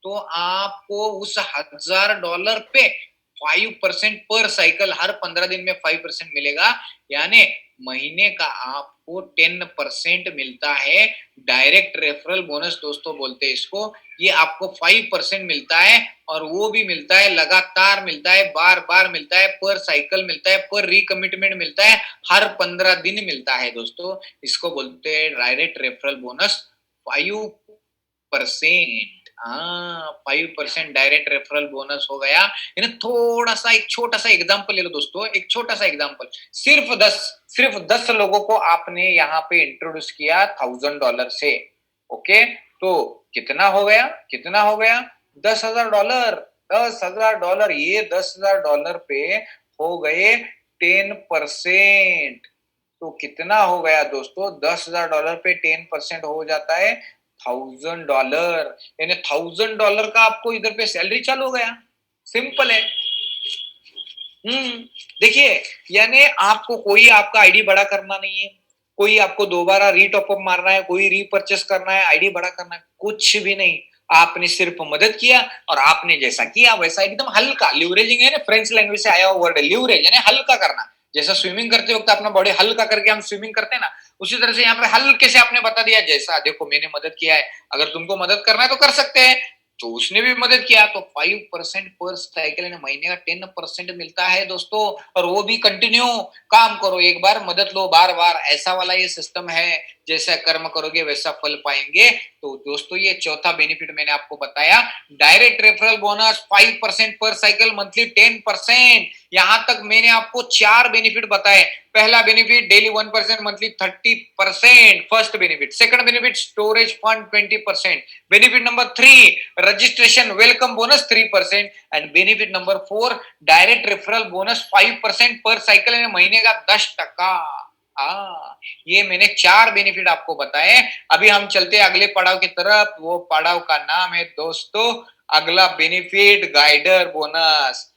S1: तो आपको उस $1000 पे 5% पर साइकिल, हर 15 दिन में 5% मिलेगा। यानी महीने का आपको 10% मिलता है। डायरेक्ट रेफरल बोनस दोस्तों बोलते हैं इसको। ये आपको 5% मिलता है, और वो भी मिलता है लगातार, मिलता है बार बार, मिलता है पर साइकिल, मिलता है पर रिकमिटमेंट, मिलता है हर 15 दिन मिलता है दोस्तों। इसको बोलते हैं डायरेक्ट रेफरल बोनस 5%। हाँ, 5% डायरेक्ट रेफरल बोनस हो गया। यानी थोड़ा सा, एक छोटा सा एग्जांपल ले लो दोस्तों, एक छोटा सा एग्जांपल। सिर्फ 10 लोगों को आपने यहाँ पे इंट्रोड्यूस किया $1000 से। ओके, तो कितना हो गया, कितना हो गया, $10,000। $10,000, ये $10,000 पे हो गए 10%। तो कितना हो गया दोस्तों, $10,000 पे 10% हो जाता है $1,000। यानी $1,000 का आपको इधर पे सैलरी चालू हो गया। सिंपल है। हम्म, देखिए, यानी आपको कोई आपका आईडी बड़ा करना नहीं है, कोई आपको दोबारा रीटॉप अप मारना है, कोई रीपर्चेस करना है, आईडी बड़ा करना है, कुछ भी नहीं। आपने सिर्फ मदद किया और आपने जैसा किया वैसा एकदम हल्का लिवरेजिंग है ना, फ्रेंच लैंग्वेज से आया हुआ वर्ड है लिवरेज, यानी हल्का करना। जैसा स्विमिंग करते वक्त अपना बॉडी हल्का करके हम स्विमिंग करते हैं ना, उसी तरह से यहाँ पे हल्के से आपने बता दिया, जैसा देखो मैंने मदद किया है, अगर तुमको मदद करना है तो कर सकते हैं। तो उसने भी मदद किया, तो 5% पर साइकिल यानी महीने का 10% मिलता है दोस्तों। और वो भी कंटिन्यू काम करो, एक बार मदद लो बार बार, ऐसा वाला ये सिस्टम है। जैसा कर्म करोगे वैसा फल पाएंगे। तो दोस्तों ये चौथा बेनिफिट मैंने आपको बताया, डायरेक्ट रेफरल बोनस 5% पर साइकिल, मंथली 10%। यहां तक मैंने आपको 4 बेनिफिट बताए। पहला benefit daily 1%, monthly 30%, first benefit. Second benefit storage fund 20%। Benefit number 3 registration welcome bonus 3%। And benefit number 4 direct referral bonus 5% पर साइकिल, महीने का 10%। ये मैंने 4 बेनिफिट आपको बताए। अभी हम चलते हैं अगले पड़ाव की तरफ, वो पड़ाव का नाम है दोस्तों, अगला बेनिफिट गाइडर बोनस।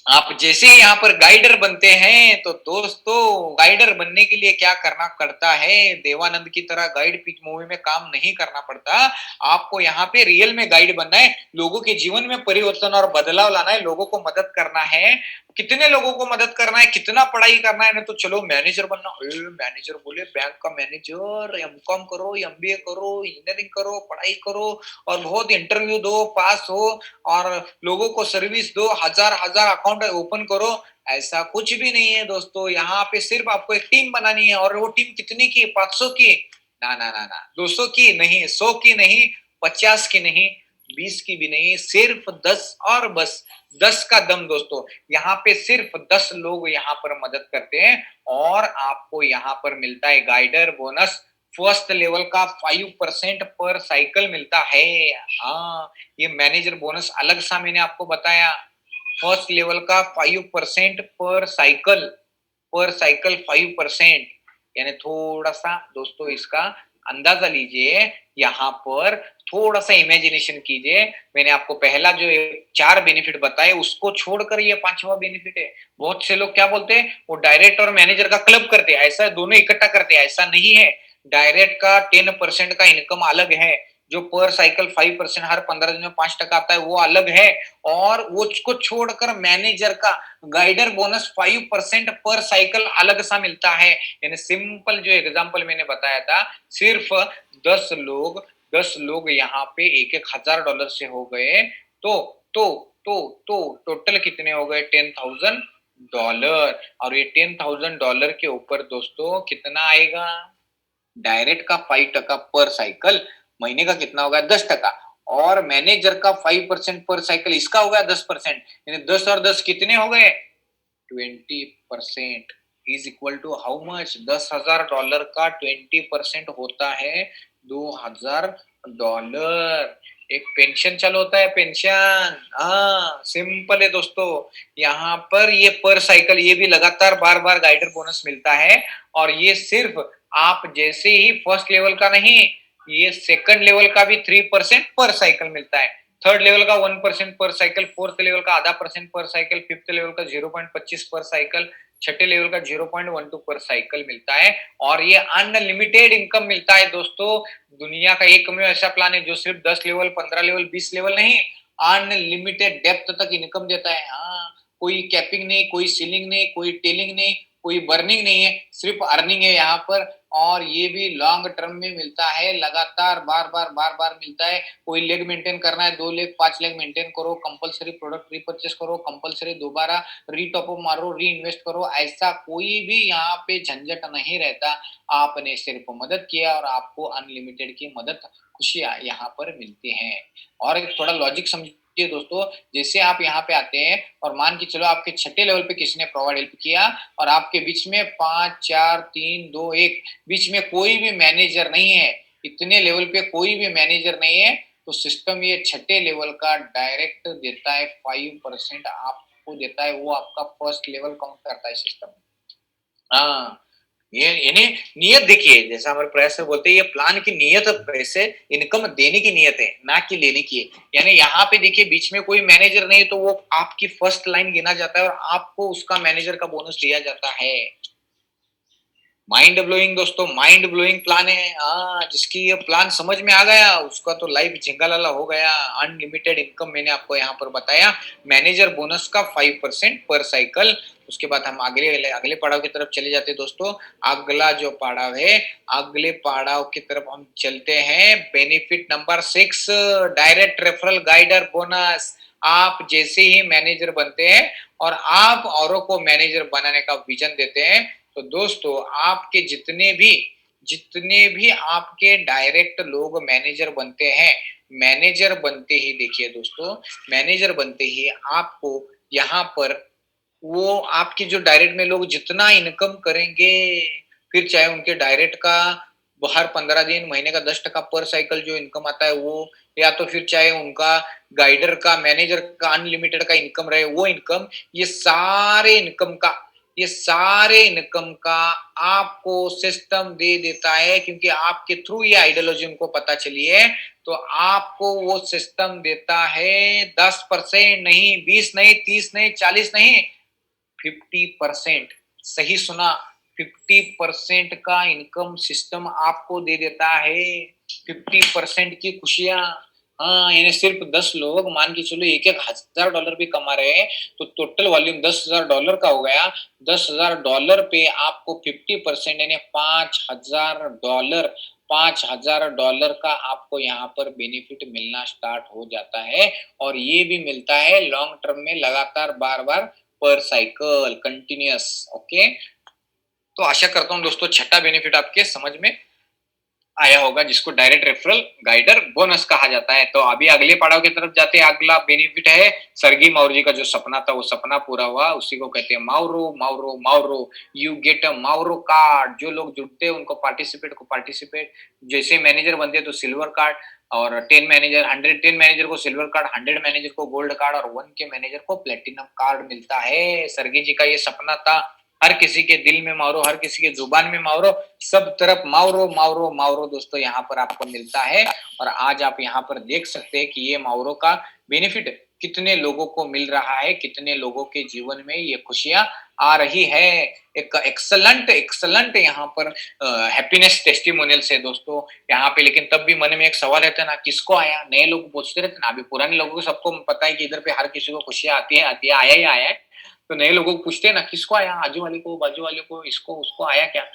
S1: आप जैसे यहाँ पर गाइडर बनते हैं, तो दोस्तों गाइडर बनने के लिए क्या करना पड़ता है, देवानंद की तरह गाइड पिच मूवी में काम नहीं करना पड़ता। आपको यहाँ पे रियल में गाइड बनना है, लोगों के जीवन में परिवर्तन और बदलाव लाना है, लोगों को मदद करना है। कितने लोगों को मदद करना है, कितना पढ़ाई करना है ना, तो चलो मैनेजर बनना। मैनेजर बोले बैंक का मैनेजर, एमकॉम करो, एमबीए करो, इंजीनियरिंग करो, पढ़ाई करो और बहुत इंटरव्यू दो, पास हो और लोगों को सर्विस दो, हजार हजार अकाउंट ओपन करो। ऐसा कुछ भी नहीं है दोस्तों, यहाँ पे सिर्फ आपको एक टीम बनानी है। और वो टीम कितनी की, 500 की? ना ना ना ना, 200 की नहीं, 100 की नहीं, 50 की नहीं, 20 की भी नहीं, सिर्फ 10 और बस 10 का दम दोस्तों। यहाँ पे सिर्फ 10 लोग यहाँ पर मदद करते हैं और आपको यहाँ पर मिलता है गाइडर बोनस। फर्स्ट लेवल का 5% पर साइकिल मिलता है। हाँ, ये मैनेजर बोनस अलग सा मैंने आपको बताया। फर्स्ट लेवल का 5% पर साइकिल 5%, यानी थोड़ा सा दोस्तों इसका अंदाजा लीजिए। यहाँ पर थोड़ा सा इमेजिनेशन कीजिए। मैंने आपको पहला जो 4 बेनिफिट बताए उसको छोड़कर ये 5वां बेनिफिट है। बहुत से लोग क्या बोलते हैं, वो डायरेक्ट और मैनेजर का क्लब करते हैं, ऐसा दोनों इकट्ठा करते हैं, ऐसा नहीं है। डायरेक्ट का 10% का इनकम अलग है, जो पर साइकिल 5% हर 15 दिन में 5% आता है वो अलग है। और वो उसको छोड़कर मैनेजर का गाइडर बोनस 5% पर साइकिल अलग सा मिलता है। यानी सिंपल जो एग्जांपल मैंने बताया था, सिर्फ 10 लोग 10 लोग यहाँ पे एक एक $1000 से हो गए, तो तो तो तो टोटल कितने हो गए, $10,000। और ये $10,000 के ऊपर दोस्तों कितना आएगा, डायरेक्ट का 5% पर साइकिल, महीने का कितना होगा, 10%। और मैनेजर का 5% पर साइकिल, इसका होगा 10%, यानी 10 और 10 कितने हो गए, 20% is equal to how much, $10,000 का 20% होता है $2,000। एक पेंशन चालू होता है, पेंशन। हाँ सिंपल है दोस्तों। यहाँ पर ये पर साइकिल, ये भी लगातार बार बार गाइडर बोनस मिलता है। और ये सिर्फ आप जैसे ही फर्स्ट लेवल का नहीं, ये सेकंड लेवल का भी 3% पर साइकिल मिलता है, थर्ड लेवल का 1% पर साइकिल, फोर्थ लेवल का आधा परसेंट पर साइकिल, फिफ्थ लेवल का 0.25 पर साइकिल, छठे लेवल का 0.12 पर साइकिल मिलता है। और ये अनलिमिटेड इनकम मिलता है दोस्तों। दुनिया का एकमेव ऐसा प्लान है जो सिर्फ 10 लेवल, 15 लेवल, 20 लेवल नहीं, अनलिमिटेड डेप्थ तक इनकम देता है। हाँ, कोई कैपिंग नहीं, कोई सीलिंग नहीं, कोई टेलिंग नहीं, कोई बर्निंग नहीं है, सिर्फ अर्निंग है यहाँ पर। और ये भी लॉन्ग टर्म में मिलता है, लगातार बार बार मिलता है। कोई लेग मेंटेन करना है, 2 लेग 5 लेग मेंटेन करो, कंपलसरी प्रोडक्ट रिपर्चेस करो, कंपलसरी दोबारा रीटॉप अप मारो, री इन्वेस्ट करो, ऐसा कोई भी यहाँ पे झंझट नहीं रहता। आपने सिर्फ मदद किया और आपको अनलिमिटेड की मदद, खुशियां यहाँ पर मिलती हैं। और एक थोड़ा लॉजिक समझिए दोस्तों, जैसे आप यहाँ पे आते हैं और मान के चलो आपके छठे लेवल पे किसी ने प्रोवाइड हेल्प किया और आपके बीच में 5 4 3 2 1 बीच में कोई भी मैनेजर नहीं है, इतने लेवल पे कोई भी मैनेजर नहीं है, तो सिस्टम ये छठे लेवल का डायरेक्ट देता है 5% आपको देता है, वो आपका फर्स्ट लेवल काउंट करता है सिस्टम। हाँ, ये यानी नियत देखिए, जैसा हमारे प्रयास में बोलते हैं, ये प्लान की नियत पैसे इनकम देने की नियत है, ना कि लेने की है। यानी यहाँ पे देखिए बीच में कोई मैनेजर नहीं है तो वो आपकी फर्स्ट लाइन गिना जाता है और आपको उसका मैनेजर का बोनस दिया जाता है। माइंड ब्लोइंग दोस्तों, माइंड ब्लोइंग प्लान है। जिसकी ये प्लान समझ में आ गया उसका तो लाइफ झिंगालाला हो गया। अनलिमिटेड इनकम मैंने आपको यहाँ पर बताया। मैनेजर बोनस का 5% पर साइकिल। उसके बाद हम अगले अगले पड़ाव की तरफ चले जाते हैं दोस्तों। अगला जो पड़ाव है, अगले पड़ाव की तरफ हम चलते हैं। Benefit number 6, direct referral guider bonus. आप जैसे ही मैनेजर बनते हैं और आप औरों को मैनेजर बनाने का विजन देते हैं, तो दोस्तों आपके जितने भी आपके डायरेक्ट लोग मैनेजर बनते हैं, मैनेजर बनते ही देखिए दोस्तों, मैनेजर बनते ही आपको यहाँ पर वो आपके जो डायरेक्ट में लोग जितना इनकम करेंगे, फिर चाहे उनके डायरेक्ट का हर 15 दिन महीने का 10% पर साइकिल जो इनकम आता है वो, या तो फिर चाहे उनका गाइडर का मैनेजर का अनलिमिटेड का इनकम रहे वो इनकम, ये सारे इनकम का आपको सिस्टम दे देता है, क्योंकि आपके थ्रू ये आइडियोलॉजी उनको पता चली है। तो आपको वो सिस्टम देता है 10% नहीं, 20 नहीं, 30 नहीं, 40 नहीं, 50%। सही सुना, 50% का इनकम सिस्टम आपको दे देता है। 50% की खुशियां। हाँ, यानी सिर्फ 10 लोग मान के चलो एक एक $1000 भी कमा रहे हैं, तो टोटल वॉल्यूम $10,000 का हो गया। $10,000 पे आपको 50% यानी $5,000 का आपको यहाँ पर बेनिफिट मिलना स्टार्ट हो जाता है। और ये भी मिलता है लॉन्ग टर्म में, लगातार बार बार पर साइकिल कंटिन्यूअस। ओके, तो आशा करता हूँ दोस्तों छठा बेनिफिट आपके समझ में आया होगा, जिसको डायरेक्ट रेफरल गाइडर बोनस कहा जाता है। तो अभी अगले पड़ाव की तरफ जाते हैं। अगला बेनिफिट है सरगी माउरो जी का जो सपना था वो सपना पूरा हुआ, उसी को कहते हैं Mavro Mavro Mavro. You get a Mavro card. जो लोग जुड़ते हैं उनको पार्टिसिपेट, जैसे मैनेजर बनते हैं तो सिल्वर कार्ड, और 10 मैनेजर 110 मैनेजर को सिल्वर कार्ड, 100 मैनेजर को गोल्ड कार्ड और 1 के मैनेजर को प्लेटिनम कार्ड मिलता है। सरगी जी का ये सपना था, हर किसी के दिल में माउरो, हर किसी के जुबान में माउरो, सब तरफ माउरो माउरो माउरो दोस्तों यहाँ पर आपको मिलता है। और आज आप यहाँ पर देख सकते हैं कि ये माउरो का बेनिफिट कितने लोगों को मिल रहा है, कितने लोगों के जीवन में ये खुशियां आ रही है। एक एक्सलेंट यहाँ पर हैप्पीनेस टेस्टिमोनियल्स है दोस्तों यहाँ पे। लेकिन तब भी मन में एक सवाल रहता है ना, किसको आया? नए लोग पूछते रहते ना, अभी पुराने लोगों को सबको पता है कि इधर पे हर किसी को खुशियां आती है, आया ही आया है। तो नए लोगों को पूछते हैं ना, किसको आया? आजू वाले को, बाजू वाले को, इसको उसको आया क्या?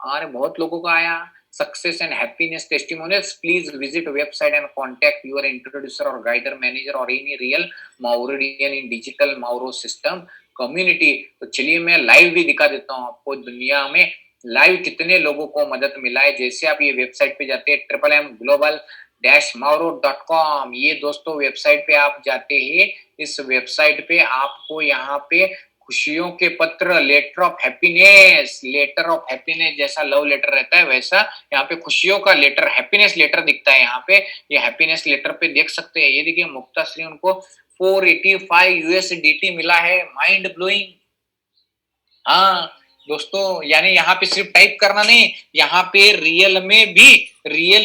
S1: अरे बहुत लोगों को आया। Success and happiness testimonials, please visit website and contact your introducer और गाइडर मैनेजर और any real Mavrodian in digital Mavro system community. तो चलिए मैं लाइव भी दिखा देता हूँ आपको, दुनिया में लाइव कितने लोगों को मदद मिला है। जैसे आप ये वेबसाइट पे जाते हैं MMGlobal-Mauro.com, ये दोस्तों वेबसाइट पे आप जाते ही इस वेबसाइट पे आपको यहाँ पे खुशियों के पत्र, लेटर ऑफ हैप्पीनेस जैसा लव लेटर रहता है वैसा यहाँ पे खुशियों का लेटर, हैप्पीनेस लेटर दिखता है यहाँ पे। ये हैप्पीनेस लेटर पे देख सकते हैं, ये देखिए मुक्ता श्री उनको 485 USDT मिला है। Mind blowing. हाँ दोस्तों, यानी यहाँ पे सिर्फ टाइप करना नहीं, यहाँ पे रियल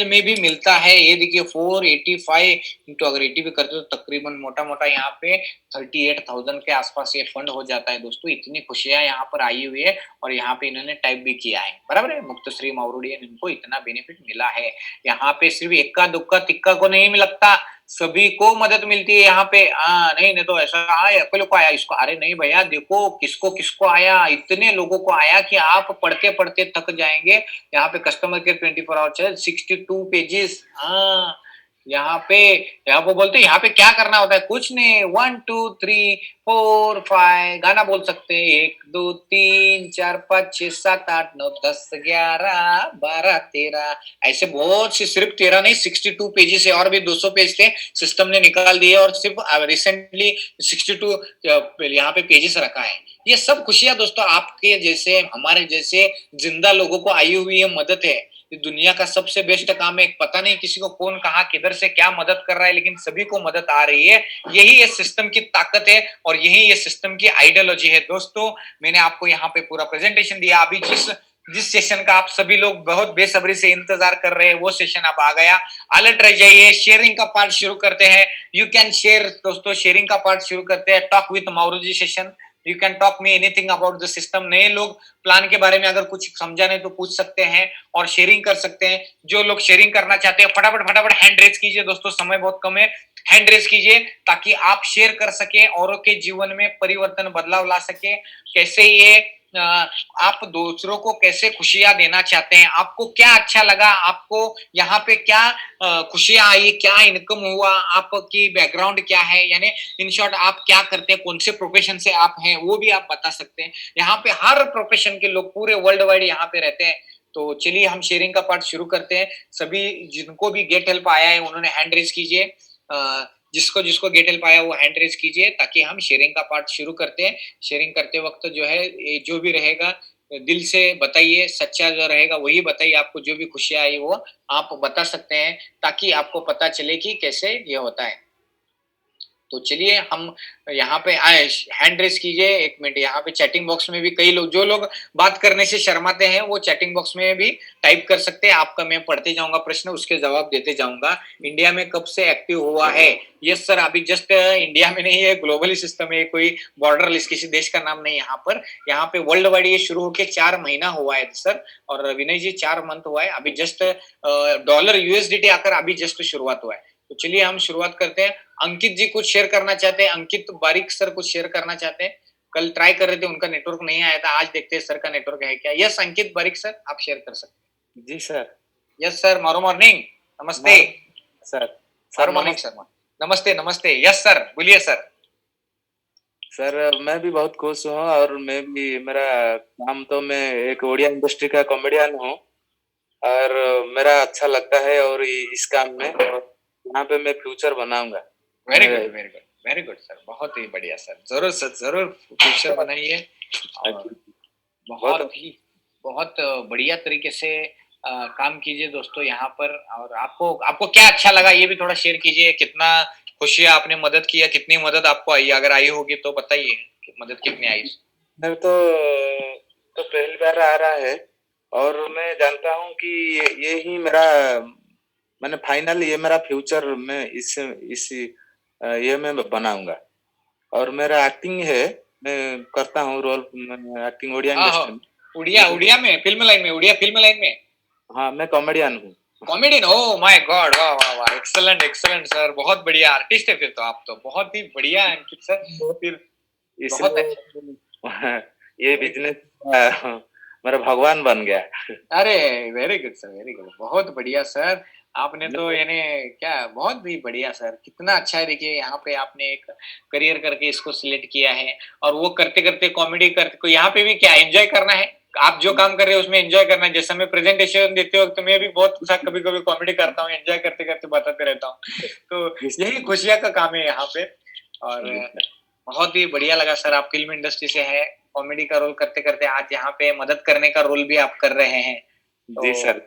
S1: में भी मिलता है। ये देखिए 485 इंटू अगर 80 भी करते तो तकरीबन मोटा मोटा यहाँ पे 38,000 के आसपास ये फंड हो जाता है दोस्तों। इतनी खुशियां यहाँ पर आई हुई है और यहाँ पे इन्होंने टाइप भी किया है, बराबर है। मुक्तश्री माउरोडियन, इनको इतना बेनिफिट मिला है। यहाँ पे सिर्फ इक्का दुक्का तिक्का को नहीं लगता, सभी को मदद मिलती है यहाँ पे। नहीं नहीं तो ऐसा आया अकेले को आया इसको, अरे नहीं भैया देखो किसको किसको आया, इतने लोगों को आया कि आप पढ़ते पढ़ते थक जाएंगे। यहाँ पे कस्टमर केयर 24 आवर चल 62 पेजेस। यहाँ पे बोलते हैं यहाँ पे क्या करना होता है, कुछ नहीं, 1 2 3 4 5 गाना बोल सकते हैं, 1 2 3 4 5 6 7 8 9 10 11 12 13, ऐसे बहुत सी, सिर्फ 13 नहीं 62 पेजेस है, और भी 200 पेज थे सिस्टम ने निकाल दिए, और सिर्फ रिसेंटली 62 यहाँ पे पेजेस रखा है। ये सब खुशियां दोस्तों आपके जैसे, हमारे जैसे जिंदा लोगों को आई हुई है, मदद है। ये दुनिया का सबसे बेस्ट काम है। पता नहीं किसी को कौन कहाँ किधर से क्या मदद कर रहा है, लेकिन सभी को मदद आ रही है। यही ये सिस्टम की ताकत है और यही ये सिस्टम की आइडियोलॉजी है दोस्तों। मैंने आपको यहाँ पे पूरा प्रेजेंटेशन दिया। अभी जिस जिस सेशन का आप सभी लोग बहुत बेसब्री से इंतजार कर रहे हैं, वो सेशन अब आ गया। अलर्ट रह जाइए, शेयरिंग का पार्ट शुरू करते हैं। यू कैन शेयर दोस्तों, शेयरिंग का पार्ट शुरू करते हैं। टॉक विद माउरूजी session, you can talk me anything about the system. नए लोग प्लान के बारे में अगर कुछ समझा नहीं तो पूछ सकते हैं और शेयरिंग कर सकते हैं। जो लोग शेयरिंग करना चाहते हैं फटाफट फटाफट हैंड रेज कीजिए दोस्तों, समय बहुत कम है। हैंड रेज कीजिए ताकि आप शेयर कर सके, औरों के जीवन में परिवर्तन बदलाव ला सके। कैसे ये आप दूसरों को कैसे खुशियां देना चाहते हैं, आपको क्या अच्छा लगा, आपको यहाँ पे क्या खुशियां आई, क्या इनकम हुआ, आपकी बैकग्राउंड क्या है, यानी इन शॉर्ट आप क्या करते हैं, कौन से प्रोफेशन से आप हैं, वो भी आप बता सकते हैं। यहाँ पे हर प्रोफेशन के लोग पूरे वर्ल्ड वाइड यहाँ पे रहते हैं। तो चलिए हम शेयरिंग का पार्ट शुरू करते हैं। सभी जिनको भी गेट हेल्प आया है उन्होंने हैंड रेज कीजिए। जिसको जिसको गेट हेल्प आया वो हैंड रेज कीजिए ताकि हम शेयरिंग का पार्ट शुरू करते हैं। शेयरिंग करते वक्त जो है ये जो भी रहेगा दिल से बताइए, सच्चा जो रहेगा वही बताइए। आपको जो भी खुशियां आई वो आप बता सकते हैं ताकि आपको पता चले कि कैसे ये होता है। तो चलिए हम यहाँ पे आए, हैंड रेस कीजिए। एक मिनट, यहाँ पे चैटिंग बॉक्स में भी कई लोग, जो लोग बात करने से शर्माते हैं वो चैटिंग बॉक्स में भी टाइप कर सकते हैं। आपका मैं पढ़ते जाऊंगा प्रश्न, उसके जवाब देते जाऊंगा। इंडिया में कब से एक्टिव हुआ है? यस सर, अभी जस्ट इंडिया में नहीं है, ग्लोबली सिस्टम है, कोई बॉर्डर लिस्ट किसी देश का नाम नहीं। यहाँ पर यहाँ पे वर्ल्ड वाइड ये शुरू होके 4 महीना हुआ है सर। और विनय जी 4 मंथ हुआ है अभी जस्ट। डॉलर यूएसडीटी आकर अभी जस्ट शुरुआत हुआ है। तो चलिए हम शुरुआत करते हैं। अंकित जी कुछ शेयर करना चाहते हैं? अंकित बारिक सर कुछ शेयर करना चाहते हैं? कल ट्राई कर रहे थे, उनका नेटवर्क नहीं आया था। आज देखते हैं सर का नेटवर्क है क्या। यस अंकित बारिक सर, आप शेयर कर सकते
S2: जी सर।
S1: हैं। यस सर, मारो मॉर्निंग, नमस्ते
S2: सर।
S1: मारो मॉर्निंग सर, नमस्ते नमस्ते। यस सर, बोलिए सर।
S2: सर मैं भी बहुत खुश हूँ और मैं भी, मेरा काम तो, मैं एक ओडिया इंडस्ट्री का कॉमेडियन हूँ और मेरा अच्छा लगता है और इस काम में, और यहाँ पे मैं फ्यूचर बनाऊंगा।
S1: Very good very good very good sir, बहुत ही बढ़िया सर। जरूर सर, जरूर फ्यूचर बनाइए और बहुत बढ़िया तरीके से काम कीजिए दोस्तों यहाँ पर। और आपको आपको क्या अच्छा लगा ये भी थोड़ा शेयर कीजिए। कितना खुशियाँ आपने मदद किया, कितनी मदद आपको आई, अगर आई होगी तो बताइए कि मदद कितनी आई।
S2: मेरे तो पहली बार आ रहा है और मैं जानता हूँ कि ये ही मेरा, मैंने फाइनल, ये मेरा फ्यूचर में इस ये मैं बनाऊंगा। और मेरा एक्टिंग है, मैं करता हूँ रोल, एक्टिंग ओडिया इंडस्ट्री में।
S1: उड़िया उड़िया में फिल्म लाइन में, उड़िया फिल्म लाइन में।
S2: हाँ, मैं कॉमेडियन हूँ।
S1: कॉमेडियन, ओह माय गॉड, वाह वाह वाह, एक्सीलेंट एक्सीलेंट सर, बहुत बढ़िया आर्टिस्ट है फिर तो आप। तो बहुत ही बढ़िया अंकित सर, फिर बहुत
S2: अच्छा। ये बिजनेस मेरा भगवान बन गया।
S1: अरे very good sir, very good, बहुत बढ़िया सर। आपने तो यानी क्या, बहुत ही बढ़िया सर, कितना अच्छा है। देखिए यहाँ पे आपने एक करियर करके इसको सिलेक्ट किया है और वो करते करते कॉमेडी करते को यहाँ पे भी क्या एंजॉय करना है। आप जो काम कर रहे हो उसमें एंजॉय करना है। जैसे मैं प्रेजेंटेशन देते वक्त मैं भी बहुत सा कभी कभी कॉमेडी करता हूँ, एंजॉय करते करते बताते रहता हूँ। तो यही खुशियाँ का काम है यहाँ पे। और बहुत ही बढ़िया लगा सर, आप फिल्म इंडस्ट्री से है, कॉमेडी का रोल करते करते आज यहाँ पे मदद करने का रोल भी आप कर रहे हैं।
S2: जी सर,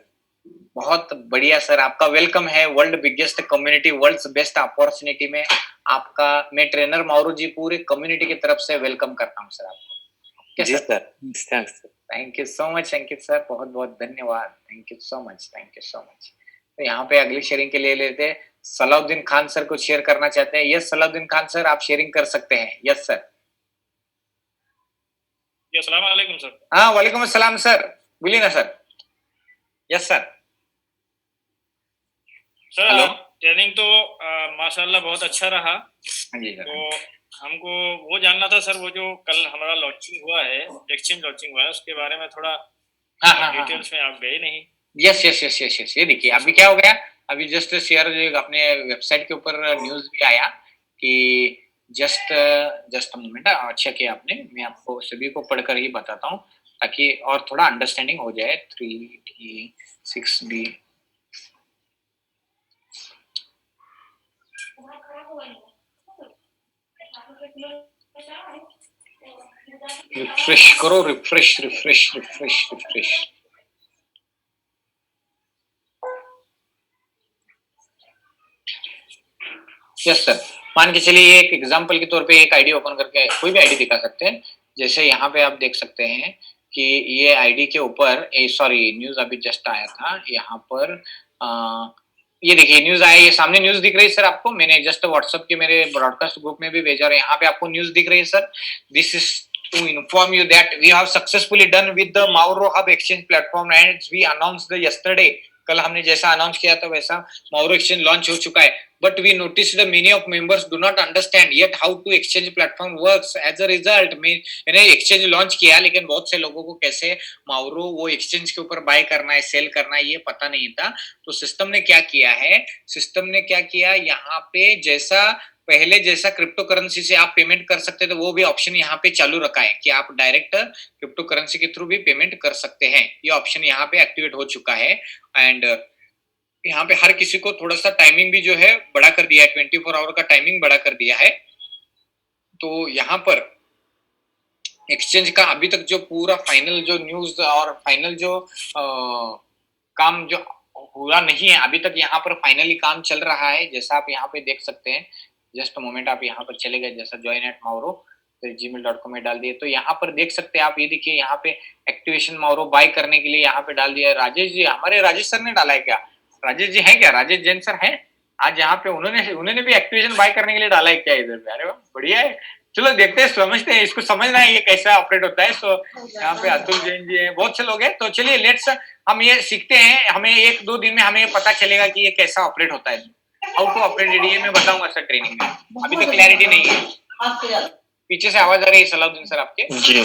S1: बहुत बढ़िया सर, आपका वेलकम है world biggest community, world's best opportunity में। आपका मैं ट्रेनर माउरू जी पूरे कम्युनिटी की तरफ से वेलकम करता हूँ सर आपको।
S2: जी sir, thanks.
S1: Thank you so much Ankit sir, बहुत बहुत धन्यवाद। Thank you so much, thank you so much. तो यहाँ पे अगली शेयरिंग के लिए लेते हैं। सलाउद्दीन खान सर कुछ शेयर करना चाहते हैं? यस सलाउद्दीन खान सर, आप शेयरिंग कर सकते हैं। Yes sir.
S3: अस्सलाम वालेकुम सर।
S1: हाँ वालेकुम अस्सलाम सर, बोलिए ना sir. Yes sir.
S3: Sir training तो माशाल्लाह बहुत अच्छा रहा।
S1: जी सर।
S3: तो हमको वो जानना था सर, वो जो कल हमारा लॉन्चिंग हुआ है, एक्सचेंज लॉन्चिंग हुआ है, उसके बारे में थोड़ा डिटेल्स में आप गए नहीं।
S1: Yes yes yes yes yes, ये देखिए अभी क्या हो गया, अभी जस्ट शेयर जो अपने वेबसाइट के ऊपर न्यूज भी आया कि जस्ट जस्ट मोमेंट, अच्छा किया आपने। मैं आपको सभी को पढ़कर ही बताता हूँ ताकि और थोड़ा अंडरस्टैंडिंग हो जाए। 3D6B रिफ्रेश करो, refresh refresh refresh refresh. Yes sir, मान के चलिए एक एग्जांपल के तौर पे एक आईडी ओपन करके कोई भी आईडी दिखा सकते हैं। जैसे यहाँ पे आप देख सकते हैं कि ये आईडी के ऊपर सॉरी न्यूज़ अभी जस्ट आया था यहाँ पर ये देखिए न्यूज़ आया, ये सामने न्यूज़ दिख रही है सर आपको? मैंने जस्ट व्हाट्सएप के मेरे ब्रॉडकास्ट ग्रुप में भी भेजा और यहाँ पे आपको न्यूज़ दिख रही है sir? This is to inform you that we have successfully done with the Mauro Hub exchange platform and we announced the yesterday. कल हमने जैसा अनाउंस किया था वैसा Mauro exchange लॉन्च हो चुका है. But we noticed that many of members do not understand yet how to exchange platform works. As a result, मैंने exchange लॉन्च किया लेकिन बहुत से लोगों को कैसे Mauro वो exchange के ऊपर बाय करना है, सेल करना है ये पता नहीं था. तो सिस्टम ने क्या किया है? सिस्टम ने क्या किया यहाँ पे जैसा पहले जैसा क्रिप्टो करेंसी से आप पेमेंट कर सकते थे वो भी ऑप्शन यहाँ पे चालू रखा है कि आप डायरेक्ट क्रिप्टो करेंसी के थ्रू भी पेमेंट कर सकते हैं. ये ऑप्शन यहाँ पे एक्टिवेट हो चुका है एंड यहाँ पे हर किसी को थोड़ा सा टाइमिंग भी जो है बढ़ा कर दिया है, 24 आवर का टाइमिंग बढ़ा कर दिया है. तो यहाँ पर एक्सचेंज का अभी तक जो पूरा फाइनल जो न्यूज और फाइनल जो काम जो पूरा नहीं है अभी तक, यहाँ पर फाइनली काम चल रहा है जैसा आप यहाँ पे देख सकते हैं. जस्ट मोमेंट आप यहाँ पर चले गए जैसा join@mauro फिर gmail.com में डाल दिए तो यहाँ पर देख सकते हैं आप. ये देखिए यहाँ पे एक्टिवेशन माउरो बाय करने के लिए यहाँ पे डाल दिया है राजेश जी. हमारे राजेश सर ने डाला है क्या? राजेश जी है क्या? राजेश जैन सर है आज यहाँ पे? उन्होंने भी एक्टिवेशन बाय करने के लिए डाला है क्या इधर पे? अरे वाह बढ़िया है. चलो देखते हैं, समझते हैं, इसको समझना है ये कैसा ऑपरेट होता है. सो यहाँ पे अतुल जैन जी है, बहुत से लोग हैं. तो चलिए लेट्स हम ये सीखते हैं. हमें 1-2 दिन में हमें पता चलेगा कि ये कैसा ऑपरेट होता है. हाउ टू ऑपरेट ये मैं बताऊंगा सर ट्रेनिंग में. अभी तक क्लैरिटी नहीं है. पीछे से आवाज आ रही है सलाउद्दीन सर आपके जी.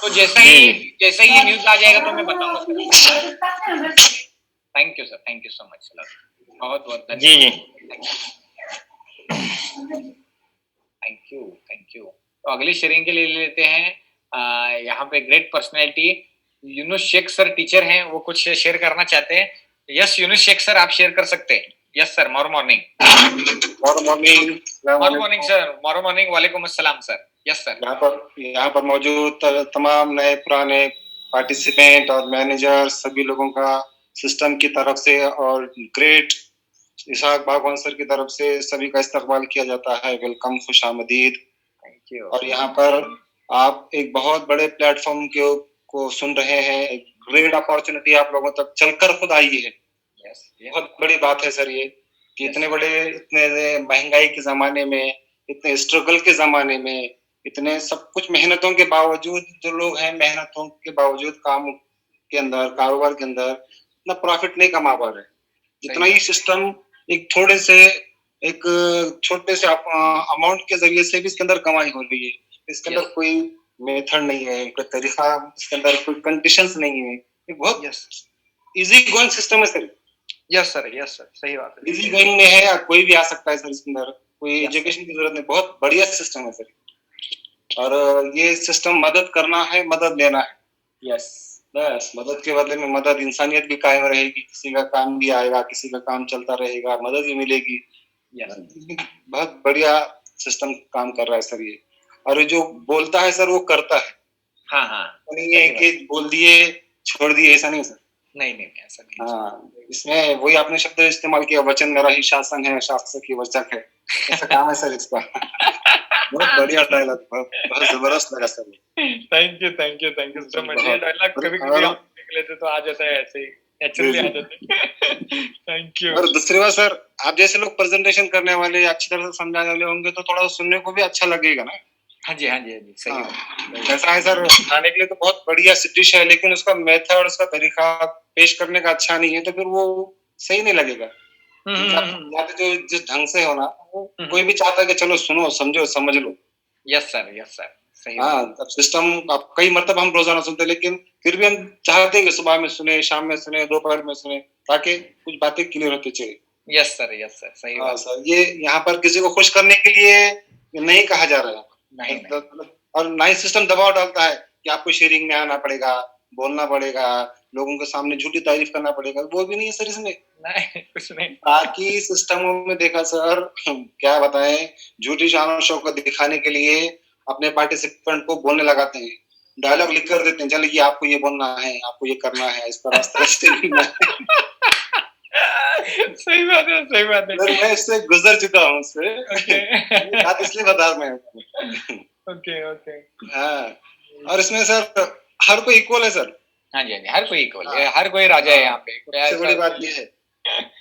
S1: तो जैसा ही न्यूज आ जाएगा तो मैं बताऊंगा sir. Thank you sir, thank you so much Salauddin, बहुत बहुत धन्यवाद. Thank you. तो अगली शेयरिंग के लिए ले लेते हैं यहाँ पे great personality Yunus Sheikh sir teacher हैं, वो कुछ शेयर करना चाहते हैं. यस यूनुस शेख सर आप शेयर कर सकते हैं. Yes sir. More morning sir. More morning. वालेकुम अस्सलाम सर. Yes sir.
S4: यहाँ पर मौजूद तमाम नए पुराने पार्टिसिपेंट और मैनेजर सभी लोगों का सिस्टम की तरफ से और ग्रेट इसाक बागवान सर की तरफ से सभी का इस्तकबाल किया जाता है. वेलकम, खुश आमदीद.
S1: Thank you.
S4: और यहाँ पर आप एक बहुत बड़े प्लेटफॉर्म को सुन रहे हैं. एक ग्रेट अपॉर्चुनिटी आप लोगों तक चलकर खुद आई है. बहुत बड़ी बात है सर ये कि इतने महंगाई के जमाने में, इतने स्ट्रगल के जमाने में, इतने सब कुछ मेहनतों के बावजूद जो लोग हैं, मेहनतों के बावजूद काम के अंदर, कारोबार के अंदर इतना प्रॉफिट नहीं कमा पा रहे. जितना ही सिस्टम एक छोटे से अमाउंट के जरिए से भी इसके अंदर कमाई हो रही है. इसके अंदर कोई मेथड नहीं है, कोई तरीका, इसके अंदर कोई कंडीशंस नहीं है. ये बहुत इजी गोइंग सिस्टम है सर.
S1: Yes sir. सही बात है.
S4: इजी गोइंग में है, कोई भी आ सकता है सर. इसके अंदर कोई एजुकेशन की जरूरत नहीं. बहुत बढ़िया सिस्टम है सर. और ये सिस्टम मदद करना है, मदद लेना है.
S1: यस.
S4: बस मदद के बदले में मदद, इंसानियत भी कायम रहेगी. किसी का काम भी आएगा, किसी का काम चलता रहेगा, मदद भी मिलेगी. बहुत बढ़िया सिस्टम काम कर रहा है सर ये. और जो बोलता है सर वो करता है.
S1: हाँ.
S4: नहीं है कि बोल दिए छोड़ दिए, ऐसा नहीं सर.
S1: नहीं ऐसा नहीं.
S4: हाँ, इसमें वही आपने शब्द इस्तेमाल किया, वचन मेरा ही शासन है, शासक ही वचक है. ऐसा काम है सर इसका. बहुत बढ़िया डायलॉग, बहुत जबरदस्त लगा sir.
S1: Thank you so much. ये डायलॉग कभी हम देख लेते तो आ जाता है ऐसे ही नेचुरली आ जाता है. Thank you.
S4: और दूसरी बात सर, आप जैसे लोग प्रेजेंटेशन करने वाले, अच्छी तरह से समझाने वाले होंगे तो थोड़ा सुनने को भी अच्छा लगेगा ना.
S1: हाँ जी सही.
S4: ऐसा है सर, खाने के लिए तो बहुत बढ़िया डिश है लेकिन उसका मेथड, उसका तरीका पेश करने का अच्छा नहीं है तो फिर वो सही नहीं लगेगा. जो जिस ढंग से हो ना, कोई भी चाहता है कि चलो सुनो, समझो, समझ लो.
S1: Yes sir. सही.
S4: हाँ, अब सिस्टम आप कई मतलब हम रोजाना सुनते, लेकिन फिर भी हम चाहते हैं कि सुबह में सुने, शाम में सुने, दोपहर में सुने, ताकि कुछ बातें क्लियर होती चले.
S1: Yes sir. सही.
S4: हाँ सर, ये यहाँ पर किसी को खुश करने के लिए नहीं कहा जा रहा है.
S1: नहीं.
S4: और ना ही सिस्टम दबाव डालता है कि आपको शेयरिंग में आना पड़ेगा, बोलना पड़ेगा, लोगों के सामने झूठी तारीफ करना पड़ेगा. वो भी नहीं है सर इसमें.
S1: नहीं, कुछ नहीं.
S4: बाकी सिस्टमों में देखा सर, क्या बताएं, झूठी शान और शौकत दिखाने के लिए अपने पार्टिसिपेंट को बोलने लगाते हैं, डायलॉग लिख कर देते हैं, चलिए कि आपको ये बोलना है, आपको ये करना है, इस पर
S1: सही बात है.
S4: मैं इससे गुजर चुका हूँ उससे. बात इसलिए बता रहा हूँ.
S1: ओके.
S4: हाँ, और इसमें सर हर कोई इक्वल है सर।
S1: हाँ जी, हाँ जी, हर कोई इक्वल है, हर कोई राजा है यहाँ पे।
S4: सबसे बड़ी बात ये है,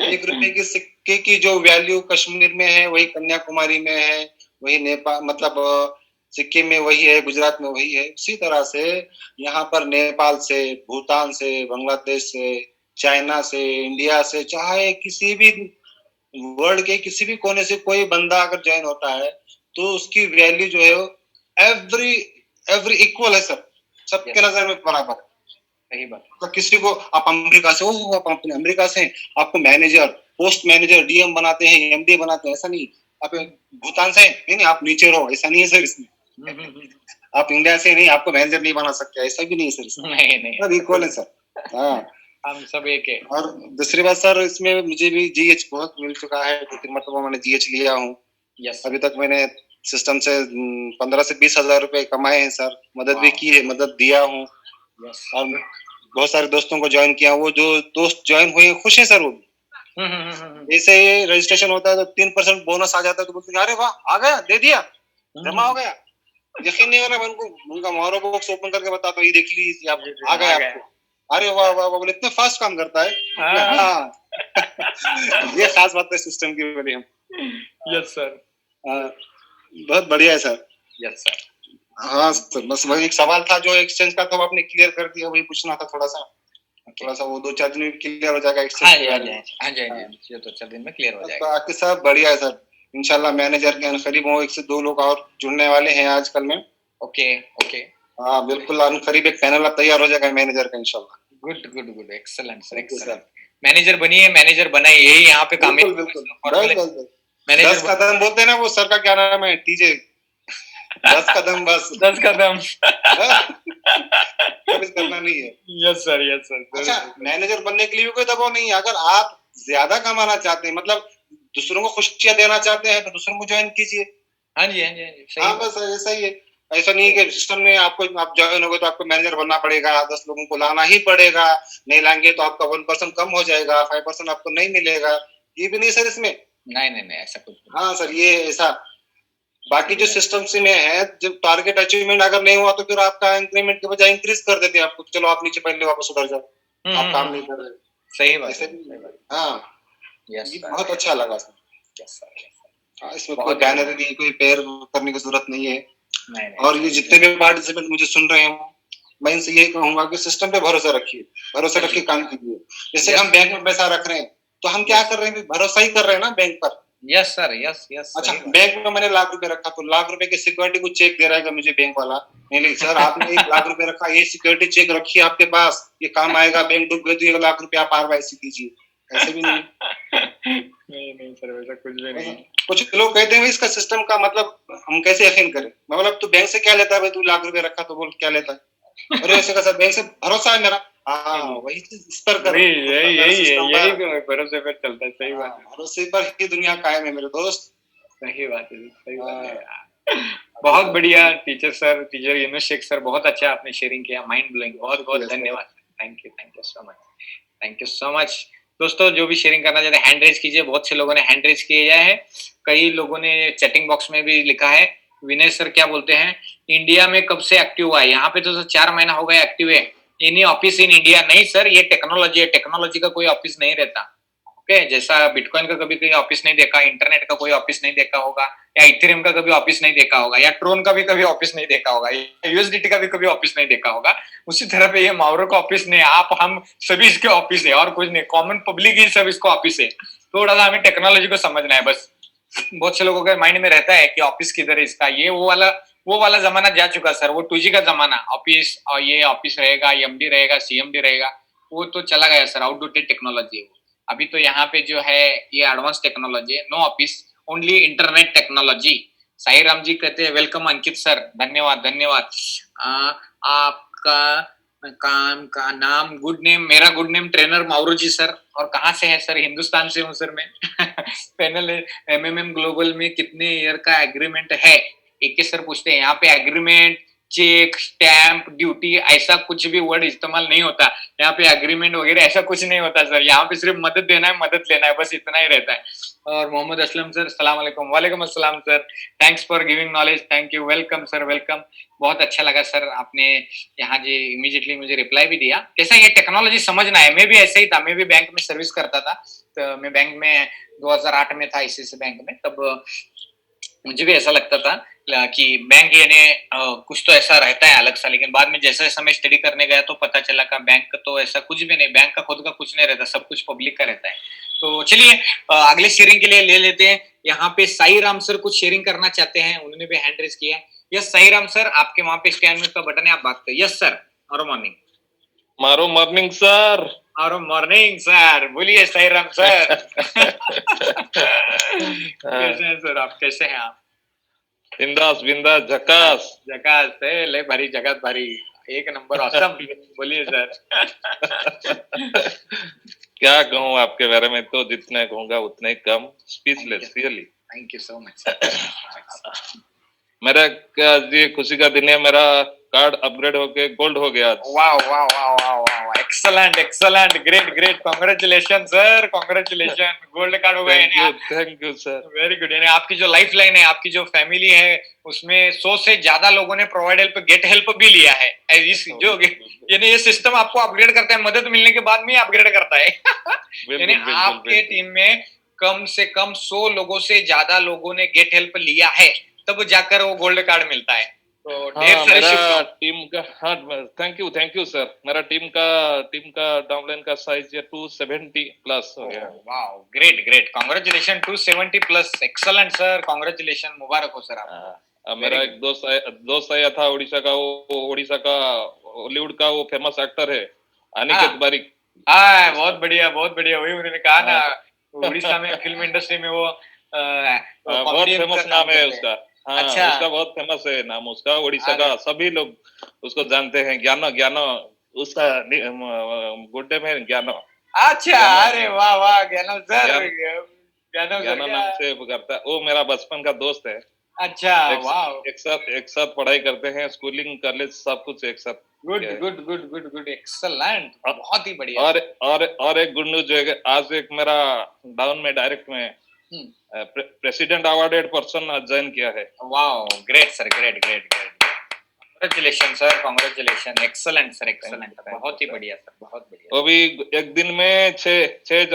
S4: 1 रुपए के सिक्के की जो वैल्यू कश्मीर में है, वही कन्याकुमारी में है, वही नेपाल मतलब सिक्किम में वही है, गुजरात में वही है। उसी तरह से यहाँ पर नेपाल से, भूटान से, बांग्लादेश से, चाइना से, इंडिया से, चाहे किसी भी वर्ल्ड के किसी भी कोने से कोई बंदा अगर ज्वाइन होता है, तो उसकी वैल्यू जो है एवरी इक्वल है सर, सबके नजर में बराबर है।
S1: सही बात।
S4: तो किसी को आप अमेरिका से हो, आप अपने अमेरिका से आपको मैनेजर, पोस्ट मैनेजर, डीएम बनाते हैं, एमडी बनाते हैं, ऐसा नहीं। आप भूटान से नहीं, आप नीचे रहो, ऐसा नहीं है सर इसमें। आप इंडिया से नहीं, आपको मैनेजर नहीं बना सकते, ऐसा भी नहीं है सर इसमें।
S1: नहीं
S4: सब इक्वल है सर। हाँ,
S1: हम सब एक है।
S4: और दूसरी बात सर, इसमें मुझे भी जीएच बहुत मिल चुका है, 2-3 मरतबा मैंने जीएच लिया हूँ।
S1: यस,
S4: अभी तक मैंने सिस्टम से 15 से 20 हजार रुपए कमाए हैं सर, मदद भी की है, मदद दिया हूँ। और बहुत सारे दोस्तों को ज्वाइन किया, वो जो दोस्त ज्वाइन हुए खुश है सर वो भी। जैसे ये रजिस्ट्रेशन होता है तो 3% बोनस आ जाता है, तो बोलते हैं अरे वाह आ गया, दे दिया, जमा हो गया। यकीन नहीं हो रहा, मैं उनका मोहरो बॉक्स ओपन करके बताता हूँ, ये देख लीजिए आप, आ गया आपको। अरे वाह वाह वाह, बोले इतने फास्ट काम करता है। हाँ। ये खास बात है सिस्टम की बोली हम।
S1: यस सर,
S4: बहुत बढ़िया है सर।
S1: Yes sir.
S4: हाँ सर, बस वही एक सवाल था जो एक्सचेंज का, तो आपने क्लियर कर दिया, वही पूछना था थोड़ा सा वो 2-4 दिन में क्लियर हो जाएगा एक्सचेंज।
S1: हाँ जी, ये तो 4 दिन में क्लियर हो जाएगा।
S4: बाकी सब बढ़िया है सर, इंशाल्लाह। मैनेजर के करीब 1 से 2 लोग और जुड़ने वाले हैं आजकल में।
S1: ओके।
S4: हाँ बिल्कुल, करीब एक पैनल अब तैयार हो जाएगा मैनेजर का इंशाल्लाह।
S1: Good, excellent sir, excellent. Manager बनिए, मैनेजर बनाइए, यही यहाँ पे काम है।
S4: बिल्कुल। 10 कदम बोलते हैं ना, वो सर का क्या नाम है, टीजे 10 कदम, बस
S1: 10 कदम।
S4: करना नहीं है।
S1: Yes sir.
S4: अच्छा, मैनेजर बनने के लिए भी कोई दबाव नहीं है। अगर आप ज्यादा कमाना चाहते हैं, मतलब दूसरों को खुशियां देना चाहते हैं, तो दूसरों को ज्वाइन कीजिए।
S1: हाँ जी,
S4: हाँ बस ऐसा ही है। ऐसा नहीं है कि सिस्टम में आप ज्वाइन हो गए तो आपको मैनेजर बनना पड़ेगा, 10 लोगों को लाना ही पड़ेगा, नहीं लाएंगे तो आपका 1% कम हो जाएगा, 5% आपको नहीं मिलेगा, ये भी नहीं सर इसमें।
S1: नहीं, ऐसा कुछ नहीं।
S4: हाँ सर, ये ऐसा बाकी जो सिस्टम से में है, जब टारगेट अचीवमेंट अगर नहीं हुआ तो फिर आपका इंक्रीमेंट के बजाय इंक्रीज कर देते हैं आपको, चलो आप नीचे पहले वापस उधर जाओ, आप काम नहीं कर रहे।
S1: सही बात है।
S4: हाँ,
S1: यस,
S4: बहुत अच्छा लगा सर।
S1: Yes sir.
S4: हाँ, इसमें कोई बैनर नहीं, कोई पेयर करने की जरूरत नहीं है।
S1: नहीं।
S4: और ये जितने भी पार्टिसिपेंट मुझे सुन रहे हैं, मैं इनसे यही कहूंगा कि सिस्टम पे भरोसा रखिए, भरोसा रख के काम कीजिए। जैसे हम बैंक में पैसा रख रहे हैं, तो हम क्या कर रहे हैं, भरोसा ही कर रहे हैं ना बैंक पर।
S1: Yes sir, yes.
S4: अच्छा, बैंक में मैंने लाख रुपए रखा, तो लाख रुपए की सिक्योरिटी को चेक दे रहा है मुझे बैंक वाला, नहीं सर आपने 1 लाख रुपए रखा, ये सिक्योरिटी चेक रखिए आपके पास, ये काम आएगा, बैंक डूब गए तो 1 लाख रुपए आप RYC कीजिए, ऐसे भी नहीं।
S1: नहीं सर, वैसा कुछ भी नहीं।
S4: कुछ लोग कहते हैं इसका सिस्टम का मतलब हम कैसे यकीन करें, मतलब तू बैंक से क्या लेता है भाई, तू लाख रुपए रखा तो बोल क्या लेता है, अरे ऐसे का सर बैंक से भरोसा है मेरा। हाँ, वही इस पर कर,
S1: यही भरोसे पर चलता है। सही बात है,
S4: भरोसे पर ही दुनिया कायम है मेरे दोस्त।
S1: सही बात है। बहुत बढ़िया टीचर यूनुस शेख सर, बहुत अच्छा आपने शेयरिंग किया, माइंड ब्लोइंग, बहुत धन्यवाद। Thank you so much. दोस्तों, जो भी शेयरिंग करना चाहते हैं हैंड रेज कीजिए। बहुत से लोगों ने हैंड रेज किया है, कई लोगों ने चैटिंग बॉक्स में भी लिखा है। विनय सर क्या बोलते हैं, इंडिया में कब से एक्टिव हुआ है? यहाँ पे तो 4 महीना हो गया एक्टिव है। Any office in India? नहीं सर, ये टेक्नोलॉजी है, टेक्नोलॉजी का कोई ऑफिस नहीं रहता। ओके, जैसा बिटकॉइन का कभी कोई ऑफिस नहीं देखा, इंटरनेट का कोई ऑफिस नहीं देखा होगा, या इथेरियम का कभी ऑफिस नहीं देखा होगा, या ट्रोन का भी कभी ऑफिस नहीं देखा होगा, यूएसडीटी का भी कभी ऑफिस नहीं देखा होगा, उसी तरह पे ये मावरो का ऑफिस नहीं, आप हम सभी इसके ऑफिस है, और कुछ नहीं, कॉमन पब्लिक ही सब इसको ऑफिस है। थोड़ा सा हमें टेक्नोलॉजी को समझना है बस। बहुत से लोगों के माइंड में रहता है कि ऑफिस किधर है इसका, ये वो वाला जमाना जा चुका सर, वो 2G का जमाना, ऑफिस और ये ऑफिस रहेगा, एमडी रहेगा, सीएमडी रहेगा, वो तो चला गया सर, आउटडेटेड टेक्नोलॉजी है वो। अभी तो यहाँ पे जो है ये एडवांस टेक्नोलॉजी है, no office, only internet technology. Sai Ram ji कहते हैं वेलकम अंकित सर, धन्यवाद। आपका काम का नाम, गुड नेम, मेरा गुड नेम ट्रेनर मावरो जी सर। और कहाँ से है सर? हिंदुस्तान से हूँ सर मैं। पैनल MMM ग्लोबल में कितने ईयर का एग्रीमेंट है? एक सर पूछते हैं यहाँ पे एग्रीमेंट चेक, स्टैम्प, ड्यूटी ऐसा कुछ भी वर्ड इस्तेमाल नहीं होता। यहाँ पे एग्रीमेंट वगैरह ऐसा कुछ नहीं होता सर। यहाँ पे सिर्फ मदद देना है, मदद लेना है, बस इतना ही रहता है। और मोहम्मद असलम सर, सलाम अलैकुम। वालेकुम अस्सलाम sir. Thanks for giving knowledge. Thank you. Welcome sir, welcome. बहुत अच्छा लगा सर, आपने यहाँ जी इमीडिएटली मुझे रिप्लाई भी दिया। कैसा ये टेक्नोलॉजी समझना है। मैं भी ऐसा ही था, मैं भी बैंक में सर्विस करता था। तो मैं बैंक में 2008 में था, आईसीआईसी बैंक में। तब मुझे भी ऐसा लगता था कि बैंक यानी कुछ तो ऐसा रहता है अलग सा, लेकिन बाद में जैसे जैसे मैं स्टडी करने गया तो पता चला कि बैंक तो ऐसा कुछ भी नहीं, बैंक का खुद का कुछ नहीं रहता, सब कुछ पब्लिक का रहता है। तो चलिए अगले शेयरिंग के लिए ले लेते हैं। यहाँ पे साई राम सर कुछ शेयरिंग करना चाहते हैं, उन्होंने भी हैंड रेज किया है। यस साई राम सर, आपके वहां पे स्टैंड म्यूट का बटन है, आप बात करें। यस सर, और मॉर्निंग।
S5: मारो मॉर्निंग सर।
S1: और मॉर्निंग सर, बोलिए साई राम सर। कैसे हैं सर आप, कैसे हैं आप?
S5: बिंदास बिंदास झकास
S1: झकास है, ले भारी जगत भारी, एक नंबर ऑसम। बोलिए सर।
S5: क्या कहूँ आपके बारे में, तो जितने कहूँगा उतने कम। Speechless really.
S1: Thank you so much.
S5: मेरा क्या जी खुशी का दिन है, मेरा कार्ड अपग्रेड होके गोल्ड हो गया।
S1: वाह वाह वाह वाह वाह, excellent excellent, great great, congratulation sir, congratulation. Gold card हो गए।
S5: Thank you sir.
S1: Very good. यानी आपकी जो लाइफ लाइन है, आपकी जो फैमिली है, उसमें 100 से ज्यादा लोगों ने प्रोवाइड हेल्प, गेट हेल्प भी लिया है। जो यानी ये सिस्टम आपको अपग्रेड करता है, मदद मिलने के बाद में अपग्रेड करता है। यानी आपके टीम में कम से कम 100 लोगों से ज्यादा लोगों ने गेट हेल्प लिया है, तब जाकर वो गोल्ड कार्ड मिलता है। तो ढेर सारे
S5: मेरा टीम का, हाँ थैंक यू सर। मेरा टीम का डाउनलाइन का साइज 270 प्लस हो गया।
S1: Wow, great great, congratulation. 270 plus, excellent sir, congratulation, मुबारक हो सर आपको।
S5: मेरा एक दोस्त आया था उड़ीसा का, वो उड़ीसा का बॉलीवुड का वो फेमस एक्टर है अनिकेत बारिक।
S1: हाँ, बहुत बढ़िया बहुत बढ़िया। वही उन्होंने कहा ना, उड़ीसा में फिल्म इंडस्ट्री में वो
S5: बहुत फेमस नाम है उसका। हाँ,
S1: अच्छा,
S5: उसका बहुत फेमस है नाम उसका, उड़ीसा का सभी लोग उसको जानते हैं। ज्ञानो उसका गुड्डे में ज्ञानो।
S1: अच्छा, अरे वाह वाह, ज्ञानो सर,
S5: ज्ञानो नाम से करता है वो, मेरा बचपन का दोस्त है।
S1: अच्छा, वाह,
S5: एक साथ पढ़ाई करते हैं, स्कूलिंग कॉलेज सब कुछ एक साथ।
S1: Good good good good good, excellent, बहुत ही बढ़िया।
S5: और एक गुड न्यूज है, आज एक मेरा डाउन में डायरेक्ट में प्रेसिडेंट अवार्डेड पर्सन ज्वाइन किया है।
S1: Wow, great sir, great great great, congratulation sir, congratulation, excellent sir, excellent, बहुत ही बढ़िया सर, बहुत बढ़िया।
S5: वो भी एक दिन में छह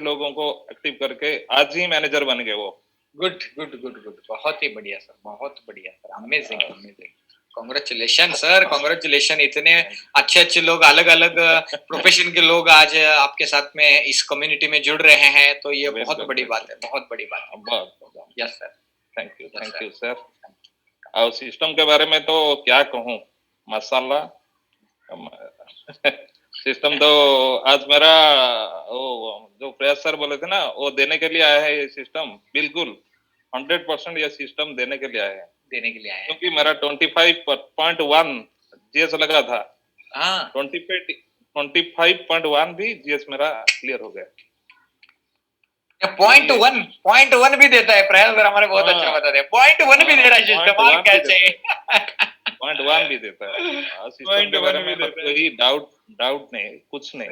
S5: लोगों को एक्टिव करके आज ही मैनेजर बन गए वो।
S1: गुड गुड गुड गुड, बहुत ही बढ़िया सर, बहुत बढ़िया sir, amazing amazing, congratulation sir, congratulation. इतने अच्छे अच्छे लोग, अलग अलग प्रोफेशन के लोग आज आपके साथ में इस कम्युनिटी में जुड़ रहे हैं, तो ये बहुत बड़ी बात है, बहुत बड़ी बात है। Yes sir,
S5: thank you sir. और सिस्टम के बारे में तो क्या कहूँ, माशाल्लाह। सिस्टम तो आज मेरा वो जो प्रयास सर बोले थे ना, वो देने के लिए आया है ये सिस्टम। बिल्कुल 100% ये सिस्टम देने के लिए आया है, क्योंकि मेरा 25.1 जीएस लगा था। हाँ, 25.1 भी जीएस मेरा क्लियर हो गया।
S1: पॉइंट वन भी देता है प्रयास सर, हमारे बहुत अच्छा बताते हैं। 0.1 भी दे रहा है सिस्टम, कैसे?
S5: 0.1 भी देता है। सिस्टम के बारे में कोई डाउट नहीं, कुछ नहीं,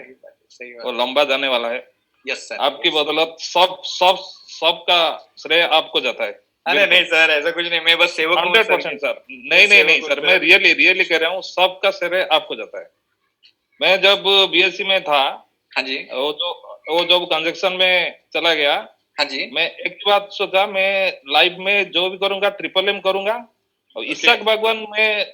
S5: सही वो लंबा जाने वाला है।
S1: यस सर,
S5: आपकी बदौलत सबका श्रेय आपको जाता है।
S1: अरे नहीं सर, ऐसा कुछ नहीं, मैं बस सेवक हूं
S5: 100% सर। नहीं सर, मैं रियली कह रहा हूँ, सबका श्रेय आपको जाता है। मैं जब बीएससी में था, हाँ जी, वो जब कंजक्शन में चला गया, हाँ जी, मैं एक बात सोचा, मैं लाइफ में जो भी करूंगा ट्रिपल M करूंगा, और इसाक भगवान में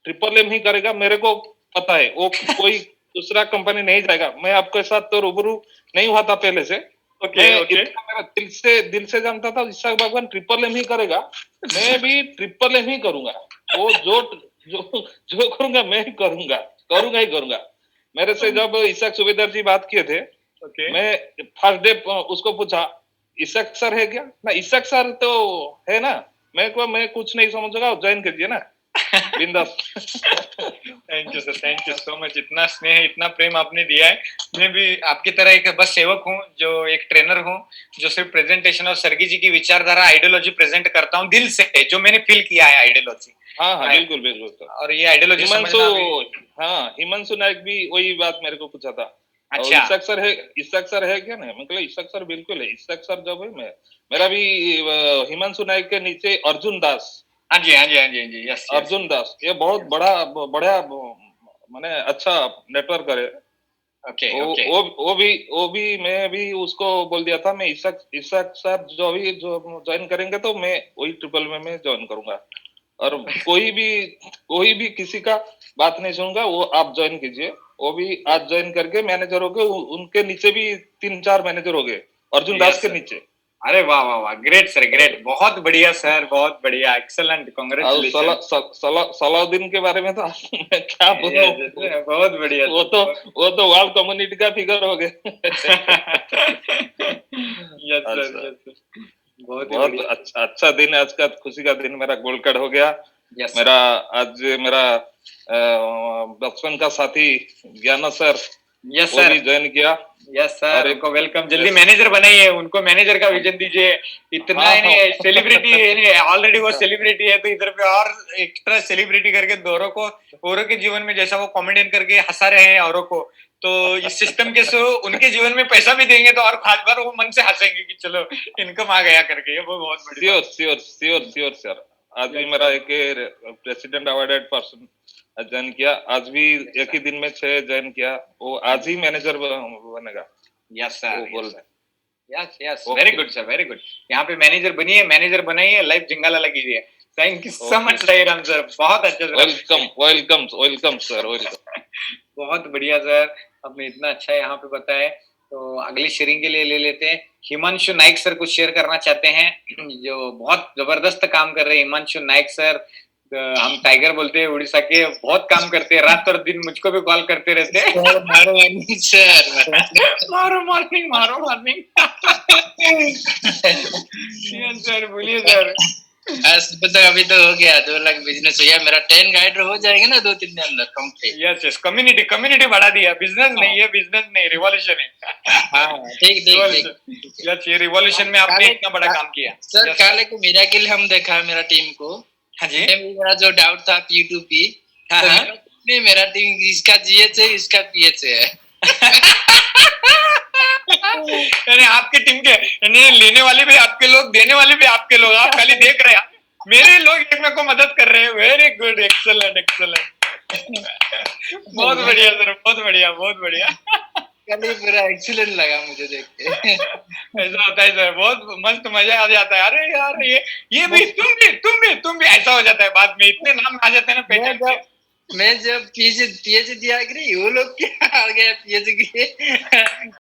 S5: ट्रिपल M ही करेगा। मेरे को पता है वो कोई दूसरा कंपनी नहीं जाएगा। मैं आपके साथ तो रूबरू नहीं हुआ था पहले से। मेरा दिल से जानता था इसाक भगवान ट्रिपल M ही करेगा, मैं भी ट्रिपल M ही करूंगा। वो जो करूंगा मैं ही करूंगा। मेरे से जब इसाक सुबेदार जी बात किए थे, मैं फर्स्ट डे उसको पूछा, इसाक सर है क्या? ना, इसाक सर तो है ना। मैं कुछ नहीं समझूंगा, ज्वाइन कीजिए ना। बिंदास।
S3: Thank you sir, thank you so much. इतना स्नेह, इतना प्रेम आपने दिया है। मैं भी आपकी तरह एक बस सेवक हूँ, जो एक ट्रेनर हूँ, जो सिर्फ प्रेजेंटेशन और सर्गी जी की विचारधारा आइडियोलॉजी प्रेजेंट करता हूँ दिल से, जो मैंने फील किया है आइडियोलॉजी।
S5: हाँ हाँ बिल्कुल बिल्कुल सर।
S3: और ये आइडियोलॉजी समझना भी,
S5: हाँ हिमांशु नायक भी वही बात मेरे को पूछा था।
S3: अच्छा।
S5: इशक सर है क्या? नहीं मतलब इशक सर बिल्कुल है। इशक सर जब है मेरा भी हिमांशु नायक के नीचे अर्जुन दास।
S3: हाँ जी हाँ जी हाँ जी हाँ जी, यस
S5: अर्जुन दास, ये बहुत बड़ा माने अच्छा नेटवर्क है।
S3: Okay
S5: okay. वो भी मैं भी उसको बोल दिया था, मैं इशक सर जो ज्वाइन करेंगे तो मैं वही ट्रिपल में ज्वाइन करूंगा। और कोई भी किसी का बात नहीं सुनूंगा, वो आप ज्वाइन कीजिए। वो भी आज ज्वाइन करके मैनेजर हो गए, उनके नीचे भी 3-4 मैनेजर हो गए अर्जुन दास के नीचे।
S3: अरे वाह वाह वाह, ग्रेट सर, ग्रेट, बहुत बढ़िया सर, बहुत बढ़िया, एक्सेलेंट, कांग्रेचुलेशन।
S5: सलाउद्दीन के बारे में तो मैं क्या बोलूं,
S3: बहुत बढ़िया।
S5: वो तो वर्ल्ड कम्युनिटी का फिगर हो गए।
S3: यस सर,
S5: बहुत अच्छा दिन है आज का, खुशी का दिन। मेरा गोल्ड कार्ड हो गया। मेरा बचपन का साथी ज्ञाना सर,
S3: यस
S5: वो भी ज्वाइन किया।
S3: यस सर, उनको वेलकम, जल्दी मैनेजर बनाइए, उनको मैनेजर का विजन दीजिए। इतना सेलिब्रिटी, ऑलरेडी वो सेलिब्रिटी है, तो इधर पे और एक्स्ट्रा सेलिब्रिटी करके औरों के जीवन में जैसा वो कॉमेडियन करके हंसा रहे हैं औरों को, तो इस सिस्टम के से उनके जीवन में पैसा भी देंगे तो और खास बार वो मन से हंसेंगे कि चलो इनकम आ गया करके। ये वो बहुत बढ़िया।
S5: Sure sir. आज भी मेरा एक प्रेसिडेंट अवार्डेड पर्सन ज्वाइन किया। आज भी एक ही दिन में 6 ज्वाइन किया। वो आज ही मैनेजर बनेगा।
S3: Yes sir, yes, very good sir, very good. यहाँ पे मैनेजर बनिए, मैनेजर बनाइए, लाइफ जिंगाला लगी हुई है। Thank you so much Ram sir, बहुत अच्छा सर।
S5: Welcome sir, welcome.
S3: बहुत बढ़िया सर, आपने इतना अच्छा यहाँ पे बताया। तो अगली शेयरिंग के लिए ले लेते हैं। हिमांशु नाइक सर कुछ शेयर करना चाहते हैं, जो बहुत जबरदस्त काम कर रहे हैं। हिमांशु नाइक सर, हम टाइगर बोलते हैं उड़ीसा के, बहुत काम करते हैं, रात और दिन मुझको भी कॉल करते रहते हैं।
S6: मारो मॉर्निंग सर,
S3: मारो मॉर्निंग। सर बोलिए सर।
S6: अभी तो हो गया 2 लाख बिजनेस हो गया मेरा। 10 गाइडर हो जाएगा ना 2-3 दिन अंदर कंप्लीट।
S3: यस, कम्युनिटी बढ़ा दिया। बिजनेस नहीं है, रिवॉल्यूशन है।
S6: हाँ ठीक।
S3: यस, ये रिवॉल्यूशन में आपने इतना बड़ा काम किया
S6: सर। काले को मिरेकल हम देखा मेरा टीम को।
S3: हाँ जी,
S6: मेरा जो डाउट था P2P, मेरा टीम इसका GH है, इसका PH है।
S3: यानी आपके टीम के लेने वाले भी आपके लोग, देने वाले भी आपके लोग, आप खाली देख रहे हैं। मेरे लोग एक मेरे को मदद कर रहे हैं। Very good, excellent. बहुत बढ़िया सर, बहुत बढ़िया।
S6: कल पूरा एक्सीलेंट लगा मुझे देख के।
S3: ऐसा होता है सर, बहुत मस्त मजा आ जाता है। अरे यार ये भी तुम भी ऐसा हो जाता है बाद में, इतने नाम आ जाते हैं ना पहचान के।
S6: मैं जब PH दिया कि वो लोग क्या आ गया PH के